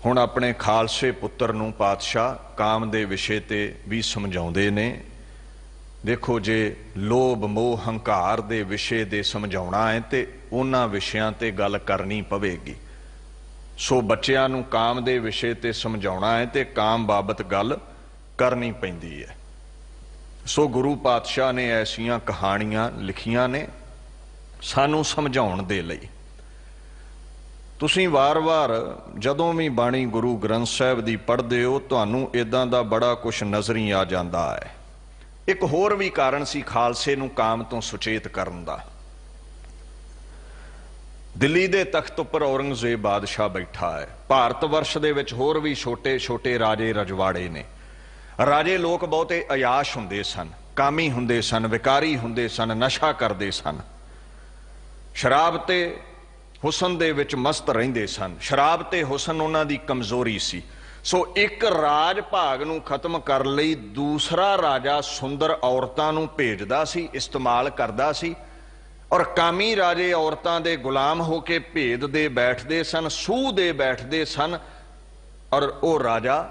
ਹੁਣ ਆਪਣੇ ਖਾਲਸੇ ਪੁੱਤਰ ਨੂੰ ਪਾਤਸ਼ਾਹ ਕਾਮ ਦੇ ਵਿਸ਼ੇ ਤੇ ਵੀ ਸਮਝਾਉਂਦੇ ਨੇ। ਦੇਖੋ, ਜੇ ਲੋਭ ਮੋਹ ਹੰਕਾਰ ਦੇ ਵਿਸ਼ੇ ਦੇ ਸਮਝਾਉਣਾ ਹੈ ਤੇ ਉਹਨਾਂ ਵਿਸ਼ਿਆਂ ਤੇ ਗੱਲ ਕਰਨੀ ਪਵੇਗੀ। ਸੋ ਬੱਚਿਆਂ ਨੂੰ ਕਾਮ ਦੇ ਵਿਸ਼ੇ ਤੇ ਸਮਝਾਉਣਾ ਹੈ ਤੇ ਕਾਮ ਬਾਬਤ ਗੱਲ ਕਰਨੀ ਪੈਂਦੀ ਹੈ। ਸੋ ਗੁਰੂ ਪਾਤਸ਼ਾਹ ਨੇ ਐਸੀਆਂ ਕਹਾਣੀਆਂ ਲਿਖੀਆਂ ਨੇ ਸਾਨੂੰ ਸਮਝਾਉਣ ਦੇ ਲਈ। ਤੁਸੀਂ ਵਾਰ-ਵਾਰ ਜਦੋਂ ਵੀ ਬਾਣੀ ਗੁਰੂ ਗ੍ਰੰਥ ਸਾਹਿਬ ਦੀ ਪੜ੍ਹਦੇ ਹੋ, ਤੁਹਾਨੂੰ ਇਦਾਂ ਦਾ ਬੜਾ ਕੁਛ ਨਜ਼ਰੀ ਆ ਜਾਂਦਾ ਹੈ। ਇੱਕ ਹੋਰ ਵੀ ਕਾਰਨ ਸੀ ਖਾਲਸੇ ਨੂੰ ਕਾਮ ਤੋਂ ਸੁਚੇਤ ਕਰਨ ਦਾ। ਦਿੱਲੀ ਦੇ ਤਖਤ ਉੱਪਰ ਔਰੰਗਜ਼ੇਬ ਬਾਦਸ਼ਾਹ ਬੈਠਾ ਹੈ। ਭਾਰਤ ਵਰਸ਼ ਦੇ ਵਿੱਚ ਹੋਰ ਵੀ ਛੋਟੇ ਛੋਟੇ ਰਾਜੇ ਰਜਵਾੜੇ ਨੇ। ਰਾਜੇ ਲੋਕ ਬਹੁਤੇ ਅਯਾਸ਼ ਹੁੰਦੇ ਸਨ, ਕਾਮੀ ਹੁੰਦੇ ਸਨ, ਵਿਕਾਰੀ ਹੁੰਦੇ ਸਨ, ਨਸ਼ਾ ਕਰਦੇ ਸਨ, ਸ਼ਰਾਬ ਤੇ ਹੁਸਨ ਦੇ ਵਿੱਚ ਮਸਤ ਰਹਿੰਦੇ ਸਨ। ਸ਼ਰਾਬ ਤੇ ਹੁਸਨ ਉਹਨਾਂ ਦੀ ਕਮਜ਼ੋਰੀ ਸੀ। ਸੋ ਇੱਕ ਰਾਜ ਭਾਗ ਨੂੰ ਖਤਮ ਕਰਨ ਲਈ ਦੂਸਰਾ ਰਾਜਾ ਸੁੰਦਰ ਔਰਤਾਂ ਨੂੰ ਭੇਜਦਾ ਸੀ, ਇਸਤੇਮਾਲ ਕਰਦਾ ਸੀ। ਔਰ ਕਾਮੀ ਰਾਜੇ ਔਰਤਾਂ ਦੇ ਗੁਲਾਮ ਹੋ ਕੇ ਭੇਦ ਦੇ ਬੈਠਦੇ ਸਨ, ਸੂਹ ਦੇ ਬੈਠਦੇ ਸਨ। ਔਰ ਉਹ ਰਾਜਾ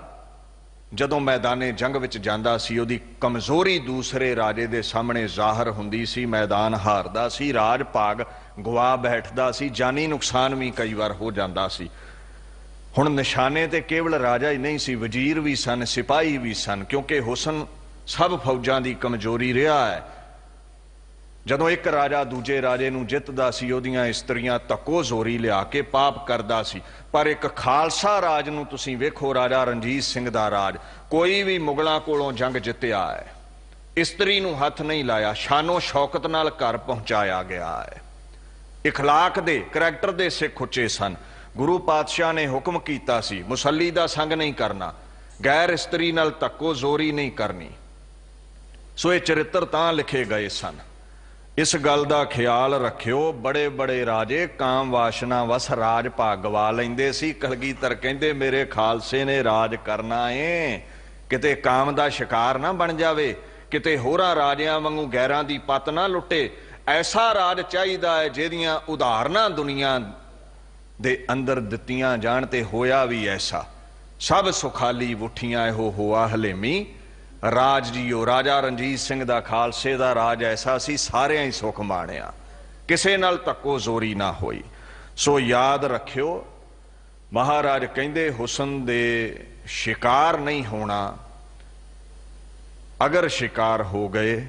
ਜਦੋਂ ਮੈਦਾਨੇ ਜੰਗ ਵਿੱਚ ਜਾਂਦਾ ਸੀ, ਉਹਦੀ ਕਮਜ਼ੋਰੀ ਦੂਸਰੇ ਰਾਜੇ ਦੇ ਸਾਹਮਣੇ ਜ਼ਾਹਰ ਹੁੰਦੀ ਸੀ, ਮੈਦਾਨ ਹਾਰਦਾ ਸੀ, ਰਾਜ ਭਾਗ ਗਵਾ ਬੈਠਦਾ ਸੀ, ਜਾਨੀ ਨੁਕਸਾਨ ਵੀ ਕਈ ਵਾਰ ਹੋ ਜਾਂਦਾ ਸੀ। ਹੁਣ ਨਿਸ਼ਾਨੇ ਤੇ ਕੇਵਲ ਰਾਜਾ ਹੀ ਨਹੀਂ ਸੀ, ਵਜ਼ੀਰ ਵੀ ਸਨ, ਸਿਪਾਹੀ ਵੀ ਸਨ, ਕਿਉਂਕਿ ਹੁਸਨ ਸਭ ਫੌਜਾਂ ਦੀ ਕਮਜ਼ੋਰੀ ਰਿਹਾ ਹੈ। ਜਦੋਂ ਇੱਕ ਰਾਜਾ ਦੂਜੇ ਰਾਜੇ ਨੂੰ ਜਿੱਤਦਾ ਸੀ, ਉਹਦੀਆਂ ਇਸਤਰੀਆਂ ਧੱਕੋ ਜ਼ੋਰੀ ਲਿਆ ਕੇ ਪਾਪ ਕਰਦਾ ਸੀ। ਪਰ ਇੱਕ ਖਾਲਸਾ ਰਾਜ ਨੂੰ ਤੁਸੀਂ ਵੇਖੋ, ਰਾਜਾ ਰਣਜੀਤ ਸਿੰਘ ਦਾ ਰਾਜ, ਕੋਈ ਵੀ ਮੁਗਲਾਂ ਕੋਲੋਂ ਜੰਗ ਜਿੱਤਿਆ ਹੈ, ਇਸਤਰੀ ਨੂੰ ਹੱਥ ਨਹੀਂ ਲਾਇਆ, ਸ਼ਾਨੋ ਸ਼ੌਕਤ ਨਾਲ ਘਰ ਪਹੁੰਚਾਇਆ ਗਿਆ ਹੈ। ਇਖਲਾਕ ਦੇ, ਕਰੈਕਟਰ ਦੇ ਸਿੱਖ ਉੱਚੇ ਸਨ। ਗੁਰੂ ਪਾਤਸ਼ਾਹ ਨੇ ਹੁਕਮ ਕੀਤਾ ਸੀ, ਮੁਸੱਲੀ ਦਾ ਸੰਗ ਨਹੀਂ ਕਰਨਾ, ਗੈਰ ਇਸਤਰੀ ਨਾਲ ਧੱਕੋ ਜ਼ੋਰੀ ਨਹੀਂ ਕਰਨੀ। ਸੋ ਇਹ ਚਰਿੱਤਰ ਤਾਂ ਲਿਖੇ ਗਏ ਸਨ। ਇਸ ਗੱਲ ਦਾ ਖਿਆਲ ਰੱਖਿਓ, ਬੜੇ ਬੜੇ ਰਾਜੇ ਕਾਮ ਵਾਸ਼ਨਾ ਵਸ ਰਾਜ ਭਾਗ ਗਵਾ ਲੈਂਦੇ ਸੀ। ਕਲਗੀਧਰ ਕਹਿੰਦੇ, ਮੇਰੇ ਖਾਲਸੇ ਨੇ ਰਾਜ ਕਰਨਾ ਏ, ਕਿਤੇ ਕਾਮ ਦਾ ਸ਼ਿਕਾਰ ਨਾ ਬਣ ਜਾਵੇ, ਕਿਤੇ ਹੋਰਾਂ ਰਾਜਿਆਂ ਵਾਂਗੂ ਗੈਰਾਂ ਦੀ ਪੱਤ ਨਾ ਲੁੱਟੇ। ਐਸਾ ਰਾਜ ਚਾਹੀਦਾ ਹੈ ਜਿਹਦੀਆਂ ਉਦਾਹਰਨਾਂ ਦੁਨੀਆ ਦੇ ਅੰਦਰ ਦਿੱਤੀਆਂ ਜਾਣ। ਤੇ ਹੋਇਆ ਵੀ ਐਸਾ। ਸਭ ਸੁਖਾਲੀ ਉਠੀਆਂ ਇਹੋ ਹੋਆ ਹਲੇਮੀ ਰਾਜ ਜੀਓ। ਰਾਜਾ ਰਣਜੀਤ ਸਿੰਘ ਦਾ, ਖਾਲਸੇ ਦਾ ਰਾਜ ਐਸਾ ਸੀ, ਸਾਰਿਆਂ ਹੀ ਸੁਖ ਮਾਣਿਆ, ਕਿਸੇ ਨਾਲ ਧੱਕੋ ਜ਼ੋਰੀ ਨਾ ਹੋਈ। ਸੋ ਯਾਦ ਰੱਖਿਓ, ਮਹਾਰਾਜ ਕਹਿੰਦੇ ਹੁਸਨ ਦੇ ਸ਼ਿਕਾਰ ਨਹੀਂ ਹੋਣਾ। ਅਗਰ ਸ਼ਿਕਾਰ ਹੋ ਗਏ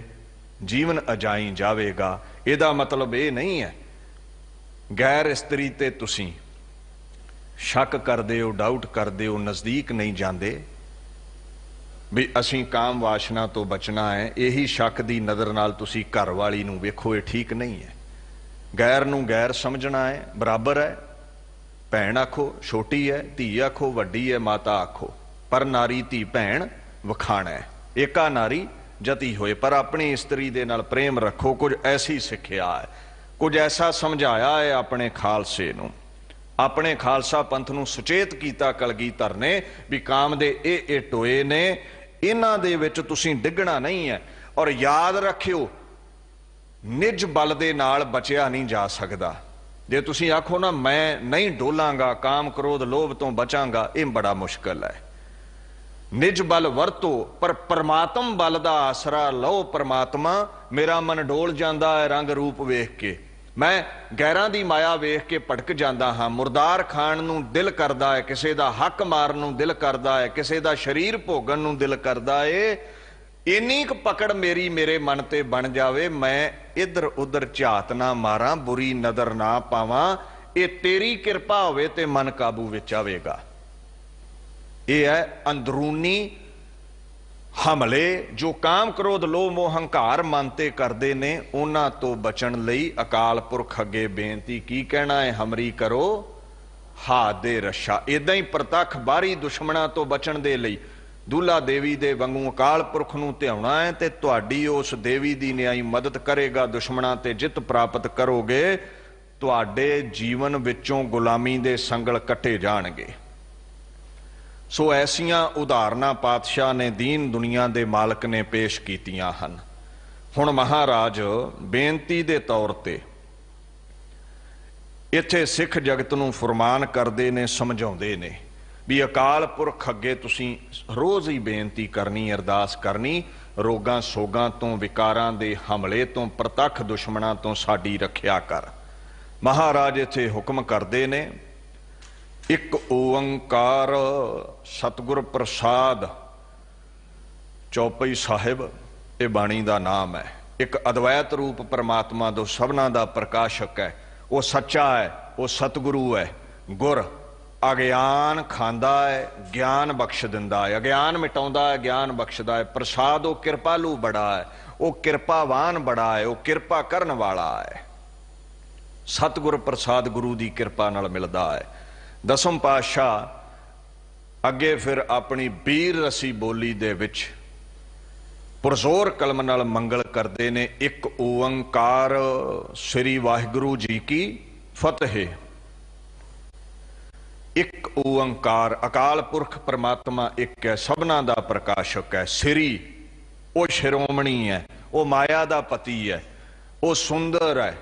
ਜੀਵਨ ਅਜਾਈ ਜਾਵੇਗਾ। ਇਹਦਾ ਮਤਲਬ ਇਹ ਨਹੀਂ ਹੈ ਗੈਰ ਇਸਤਰੀ ਤੇ ਤੁਸੀਂ ਸ਼ੱਕ ਕਰਦੇ ਹੋ, ਡਾਊਟ ਕਰਦੇ ਹੋ, ਨਜ਼ਦੀਕ ਨਹੀਂ ਜਾਂਦੇ ਵੀ ਅਸੀਂ ਕਾਮ ਵਾਸ਼ਨਾ ਤੋਂ ਬਚਣਾ ਹੈ। ਇਹੀ ਸ਼ੱਕ ਦੀ ਨਜ਼ਰ ਨਾਲ ਤੁਸੀਂ ਘਰ ਵਾਲੀ ਨੂੰ ਵੇਖੋ, ਇਹ ਠੀਕ ਨਹੀਂ ਹੈ। ਗੈਰ ਨੂੰ ਗੈਰ ਸਮਝਣਾ ਹੈ, ਬਰਾਬਰ ਹੈ। ਭੈਣ ਆਖੋ ਛੋਟੀ ਹੈ, ਧੀ ਆਖੋ ਵੱਡੀ ਹੈ, ਮਾਤਾ ਆਖੋ, ਪਰ ਨਾਰੀ ਧੀ ਭੈਣ ਵਖਾਣਾ ਹੈ। ਏਕਾ ਨਾਰੀ ਜਤੀ ਹੋਏ, ਪਰ ਆਪਣੀ ਇਸਤਰੀ ਦੇ ਨਾਲ ਪ੍ਰੇਮ ਰੱਖੋ। ਕੁਝ ਐਸੀ ਸਿੱਖਿਆ ਹੈ, ਕੁਝ ਐਸਾ ਸਮਝਾਇਆ ਹੈ ਆਪਣੇ ਖਾਲਸੇ ਨੂੰ, ਆਪਣੇ ਖਾਲਸਾ ਪੰਥ ਨੂੰ ਸੁਚੇਤ ਕੀਤਾ ਕਲਗੀਧਰ ਨੇ ਵੀ ਕਾਮ ਦੇ ਇਹ ਟੋਏ ਨੇ, ਇਹਨਾਂ ਦੇ ਵਿੱਚ ਤੁਸੀਂ ਡਿੱਗਣਾ ਨਹੀਂ ਹੈ। ਔਰ ਯਾਦ ਰੱਖਿਓ, ਨਿਜ ਬਲ ਦੇ ਨਾਲ ਬਚਿਆ ਨਹੀਂ ਜਾ ਸਕਦਾ। ਜੇ ਤੁਸੀਂ ਆਖੋ ਨਾ ਮੈਂ ਨਹੀਂ ਡੋਲਾਂਗਾ, ਕਾਮ ਕ੍ਰੋਧ ਲੋਭ ਤੋਂ ਬਚਾਂਗਾ, ਇਹ ਬੜਾ ਮੁਸ਼ਕਲ ਹੈ। निज बल वरतो पर परमात्म बल का आसरा लो। परमात्मा मेरा मन डोल जाता है रंग रूप वेख के, मैं गैरां दी माया वेख के भटक जाता हाँ। मुरदार खाण नूं दिल करदा है, किसी का हक मारन नूं दिल करदा है, किसी का शरीर भोगन नूं दिल करदा है। इन्नी क पकड़ मेरी मेरे मन ते बन जावे, मैं इधर उधर झात ना मारा, बुरी नजर ना पावां। ये तेरी किरपा होवे ते मन काबू विच आवेगा। यह है अंदरूनी हमले जो काम क्रोध लोभ मोह हंकार मन ते करदे ने, उन्हां तो बचण लई अकाल पुरख अगे बेनती की कहना है, हमरी करो हाथ दे रशा। इदां ही प्रतख बाहरी दुश्मनां तो बचण दे लई दूल्हा देवी दे वांगू अकाल पुरख नूं ध्याउणा है ते तुहाडी उस देवी दी न्यायी मदद करेगा। दुश्मनां ते जित प्राप्त करोगे, तुहाडे जीवन विचों गुलामी दे संगल कटे जाणगे। सो ऐसियां उदाहरणां पातशाह ने दीन दुनिया दे मालक ने पेश कीतियां हन। हुण महाराज बेनती दे तौर ते इत्थे सिख जगत नूं फरमान करदे ने, समझाउंदे ने भी अकाल पुरख अगे तुसीं रोज़ ही बेनती करनी, अरदास करनी, रोगां सोगां तो विकारां दे हमले तो प्रतख दुश्मनां तो साडी रखिया कर। महाराज इत्थे हुक्म करदे ने, एक ओंकार सतगुर प्रसाद चौपई साहिब ये बाणी का नाम है। एक अद्वैत रूप परमात्मा दो सबना दा प्रकाशक है, वो सच्चा है, वो सतगुरु है। गुर अज्ञान खांदा है, ज्ञान बख्श दिंदा है, अज्ञान मिटाउंदा है, ज्ञान बख्शदा है। प्रसाद वो कृपालू बड़ा है, वो कृपावान बड़ा है, वो कृपा करन वाला है। सतगुर प्रसाद गुरु की कृपा नाल मिलदा है। दसम पातशाह अगे फिर अपनी बीर रसी बोली दे विच पुरजोर कलम नाल मंगल करते ने, एक ओंकार श्री वाहिगुरु जी की फतेह। एक ओंकार अकाल पुरख परमात्मा एक है, सबना दा प्रकाशक है। श्री वो शिरोमणी है, वो माया दा पति है, वो सुंदर है।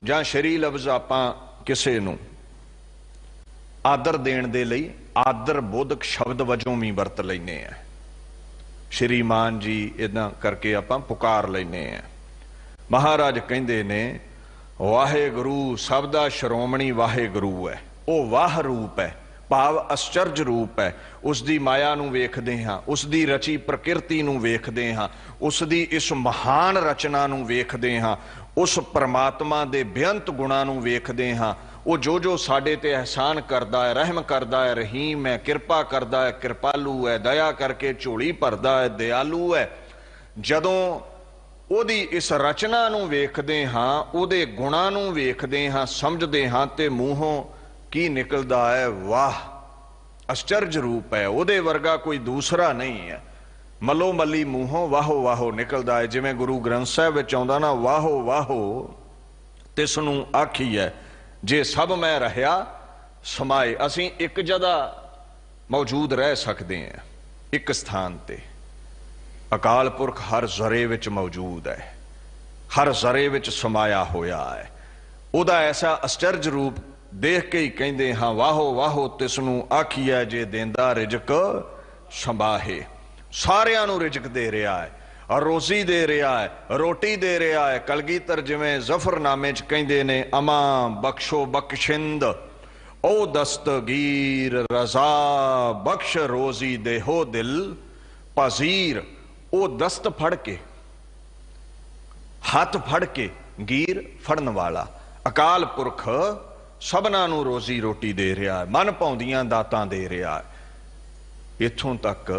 जां श्री लफ्ज आपां किसे नूं आदर देण दे लई आदर बोधक शब्द वजों भी वरत लैने हैं। श्रीमान जी इदां करके आपां पुकार लैने हैं। महाराज कहंदे ने, वाहेगुरु सब दा श्रोमणी वाहेगुरु है। वो वाह रूप है, भाव आश्चर्य रूप है। उसकी माया नूं वेखदे हां, उसकी रची प्रकृति नूं वेखदे हां, उसकी इस महान रचना नूं वेखदे हां, उस परमात्मा दे बेअंत गुणां नूं वेखदे हां। वो जो साडे ते एहसान करदा है, रहम करदा है, रहीम है, कृपा करदा है, कृपालू है, दया करके झोली भरदा है, दयालु है। जदों ओदी इस रचना नूं वेखदे हां, ओदे गुणां नूं वेखदे हां, समझदे हां ते मूहों की निकलदा है, वाह आश्चर्य रूप है, ओदे वर्गा कोई दूसरा नहीं है। मलो मली मूहों वाहो वाहो निकलदा है। जिवें गुरु ग्रंथ साहिब विच आउंदा ना, वाहो वाहो तिसनूं आखी है जे सब मैं रहा समाए। असीं एक जगह मौजूद रह सकते हैं, एक स्थान ते। अकाल पुरख हर जरे विच मौजूद है, हर जरे विच समाया होया है। उहदा ऐसा आश्चर्य रूप देख के ही कहंदे हां, वाहो वाहो तिसनूं आखी है जे देंदा रिजक संभाहे। सारियां नूं रिजक दे रहा है और रोजी दे रहा है, रोटी दे रहा है। कलगीधर जिवें जफरनामे च कहंदे ने, अमा बख्शो बख्शिंद ओ दस्तगीर रजा बख्श रोजी देहो दिल पजीर। ओ दस्त फड़ के, हाथ फड़ के, गीर फड़न वाला अकाल पुरख सबना नूं रोजी रोटी दे रहा है, मन पाउंदियां दातां दे रहा है। इत्थों तक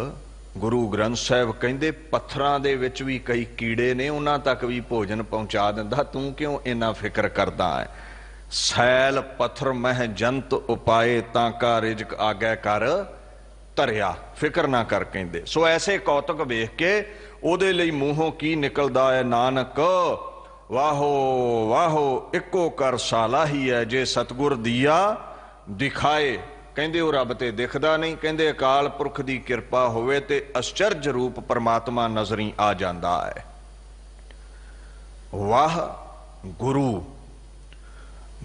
गुरु ग्रंथ साहिब कहंदे पत्थरां दे विच भी कई कीड़े ने, उन्हां तक भी भोजन पहुंचा दिंदा, तू क्यों इन्ना फिक्र करदा है। सैल पत्थर मह जंत उपाए तांका रिजक आगे कर धरिया, फिक्र ना कर कहंदे। सो ऐसे कौतक वेख के ओदे लई मूहों की निकलदा है, नानक वाहो वाहो इको कर सालाही है जे सतगुर दिया दिखाए। कहंदे वो रब ते दिखदा नहीं, कहंदे अकाल पुरख की कृपा होवे ते आश्चर्य रूप परमात्मा नजरी आ जांदा है। वाह गुरु,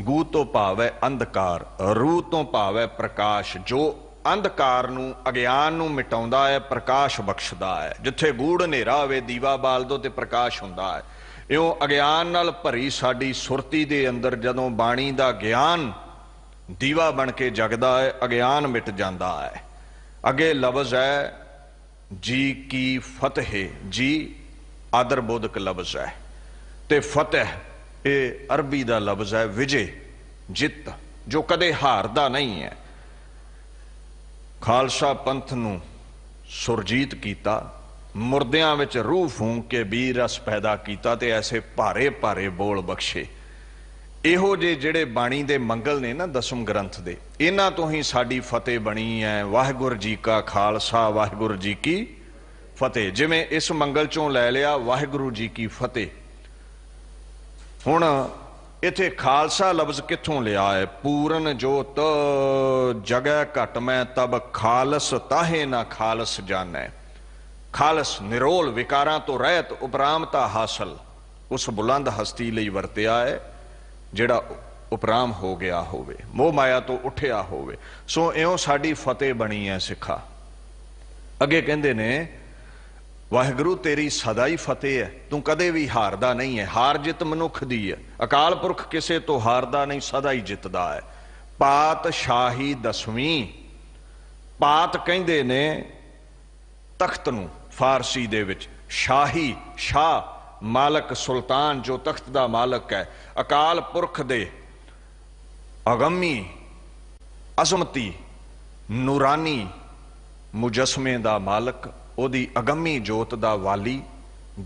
गू तो भाव है अंधकार, रू तो भाव है प्रकाश। जो अंधकार नूं अगियान नूं मिटाउंदा है, प्रकाश बख्शदा है। जिथे गूढ़ हनेरा होवे दीवा बाल दो ते प्रकाश हुंदा है। इउं अगियान नाल भरी साडी सुरती दे अंदर जदों बाणी दा ज्ञान दीवा बन के जगदा है, अगियान मिट जांदा है। अगे लफ्ज़ है जी की फतेह, जी आदर बोधक लफ्ज़ है, ते फतेह ये अरबी दा लफ्ज़ है विजय, जित, जो कदे हारदा नहीं है। खालसा पंथ नूं सुरजीत कीता, मुरदियां विच रूह फूंक के बीर रस पैदा कीता, ते ऐसे भारे भारे बोल बख्शे। इहो जे जिहड़े बाणी दे मंगल ने ना दसम ग्रंथ दे, इन्हां तो ही साडी फतेह बनी है। वाहिगुरू जी का खालसा, वाहिगुरू जी की फतेह। जिवें इस मंगल चों लै लिया वाहिगुरू जी की फतेह। हुण इत्थे खालसा लफ्ज़ कित्थों लिया है? पूरन जोत जगह घट मैं तब खालस ताहे ना खालस जानै। खालस निरोल, विकारां तो रहत, उपरामता हासल उस बुलंद हस्ती लई वरतिया है जिहड़ा उपराम हो गया होवे, मोह माया तो उठिया होवे। सो इउं साडी फतेह बनी है सिखा। अगे कहंदे ने वाहिगुरू तेरी सदा ही फतेह है, तू कदे भी हारदा नहीं है। हार जित मनुख दी है, अकाल पुरख किसे तो हारदा नहीं, सदा ही जितदा है। पातशाही दसवीं, पात कहंदे ने तख्त नूं फारसी दे विच, शाही शाह मालक सुल्तान जो तख्त दा मालक है। अकाल पुरख दे अगमी अजमती नूरानी मुजस्मे दा मालक, ओदी अगमी जोत दा वाली,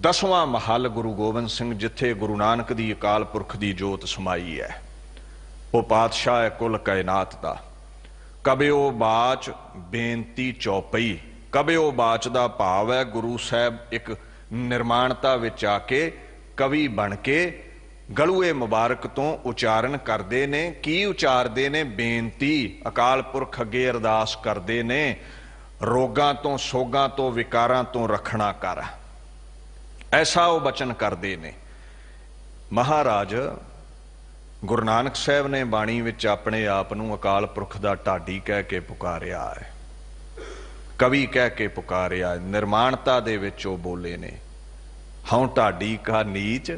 दसवां महल गुरु गोबिंद सिंह जिथे गुरु नानक दी अकाल पुरख दी जोत समाई है। वो पातशाह है कुल कायनात दा। कबिओ बाच बेनती चौपई, कबिओ बाच दा भाव है गुरु साहब एक निर्माणता विच आके कवि बन के गलूए मुबारक तो उचारण करते ने। की उचारते ने? बेनती, अकाल पुरख अगे अरदास करते ने, रोगां तो सोगां तो विकारां तो रखना कर, ऐसा वो बचन करते ने। महाराज गुरु नानक साहब ने बाणी विच अपने आप नूं अकाल पुरख दा ढाडी कह के पुकारिया है, कवि कह के पुकारिया है। निर्माणता दे विच वो बोले ने, हूं ढाडी का नीच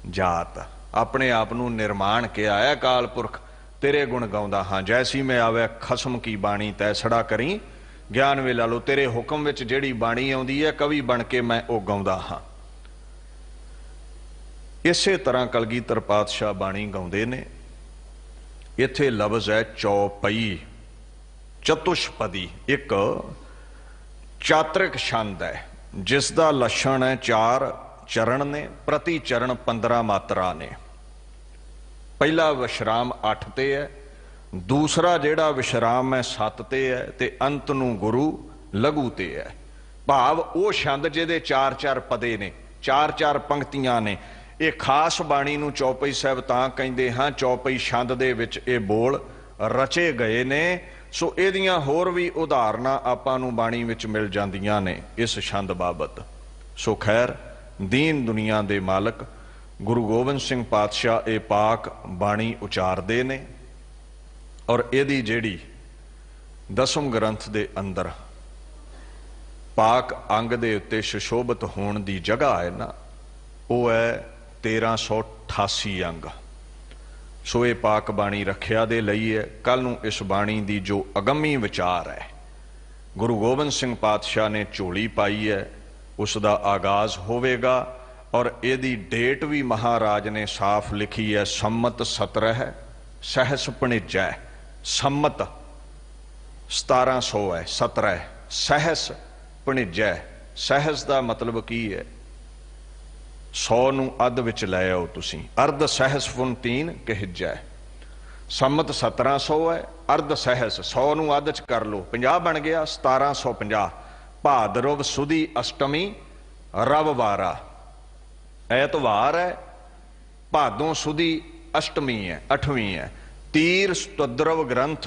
जात। अपने आप नूं निर्माण किया है अकाल पुरख, तेरे गुण गाउंदा हां। जैसी मैं आवे खसम की बाणी तैसड़ा करी, ज्ञान वे ला लो। तेरे हुक्म विच जिहड़ी बाणी आउंदी है, कवि बन के मैं वो गाउंदा हां। इसे तरह कलगीधर पातशाह बाणी गाउंदे ने। इत्थे लफ्ज़ है चौपई, चतुष्पदी, एक चातरिक छंद है जिसका लक्षण है 4 चरण ने, प्रति चरण 15 मात्रा ने। पहला विश्राम 8 ते है, दूसरा जिहड़ा विश्राम है 7 ते है, ते अंत नूं गुरु लघु ते है। भाव वो छंद जिहदे 4-4 पदे ने, 4-4 पंक्तियां ने। ये खास बाणी नूं चौपई साहब तां कहिंदे हां, चौपई छंद दे विच ये बोल रचे गए ने। सो इहदियां होर भी उदाहरणां आपां नूं बाणी विच मिल जांदियां ने इस छंद बाबत। सो खैर दीन दुनिया दे मालक गुरु गोबिंद सिंह पातशाह ये पाक बाणी उचारदे ने। और इहदी जिहड़ी दसम ग्रंथ दे अंदर पाक अंग दे उत्ते सुशोभित होण दी जगह है ना, वो है 1388 अंग। सो ये पाक बाणी रखिया दे लई है। कल नूं इस बाणी दी जो अगमी विचार है गुरु गोबिंद सिंह पातशाह ने झोली पाई है, उसका आगाज होवेगा। और यदी डेट भी महाराज ने साफ लिखी है, सम्मत 17 सहस भणिजै। सम्मत 1700 है, 17 सहस भणिजै। सहस का मतलब की है? 100 नूं अध विच लै आओ तुसीं, अर्ध सहस फुन 3 कहजै। सम्मत 1700 है, अर्ध सहस 100 नूं अध च कर लो, 50 बन गया, 1750। भादरव सुदी अष्टमी रविवारा, ऐतवार है। भादों सुदी अष्टमी है, 8वीं है। तीर स्तुद्रव ग्रंथ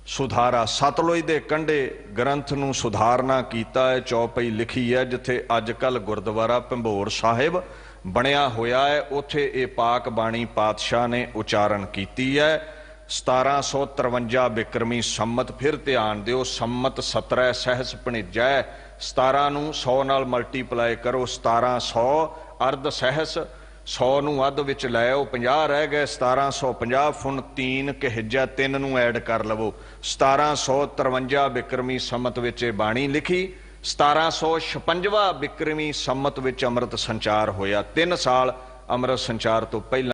सुधारा, सतलुज दे कंढे ग्रंथ नूं सुधारना कीता है। चौपई लिखी है जिथे अजकल गुरुद्वारा भंबोर साहिब बनया होया है, उथे ये पाक बाणी पातशाह ने उचारण कीती है। 1753 ਬਿਕਰਮੀ ਸੰਮਤ। ਫਿਰ ਧਿਆਨ ਦਿਓ, ਸੰਮਤ 17 ਸਹਿਸ ਭਣਿਜੈ। 17 ਨੂੰ 100 ਨਾਲ ਮਲਟੀਪਲਾਈ ਕਰੋ, 1700 ਅਰਧ ਸਹਿਸ। 100 ਨੂੰ ਅੱਧ ਵਿੱਚ ਲੈ ਆਓ, 50 ਰਹਿ ਗਏ। 1750 ਫੁਨ 3 ਕਹਿਜਾ, 3 ਨੂੰ ਐਡ ਕਰ ਲਵੋ। 1753 ਬਿਕਰਮੀ ਸੰਮਤ ਵਿੱਚ ਇਹ ਬਾਣੀ ਲਿਖੀ। 1756 ਬਿਕਰਮੀ ਸੰਮਤ ਵਿੱਚ ਅੰਮ੍ਰਿਤ ਸੰਚਾਰ ਹੋਇਆ। 3 ਸਾਲ ਅੰਮ੍ਰਿਤ ਸੰਚਾਰ ਤੋਂ ਪਹਿਲਾਂ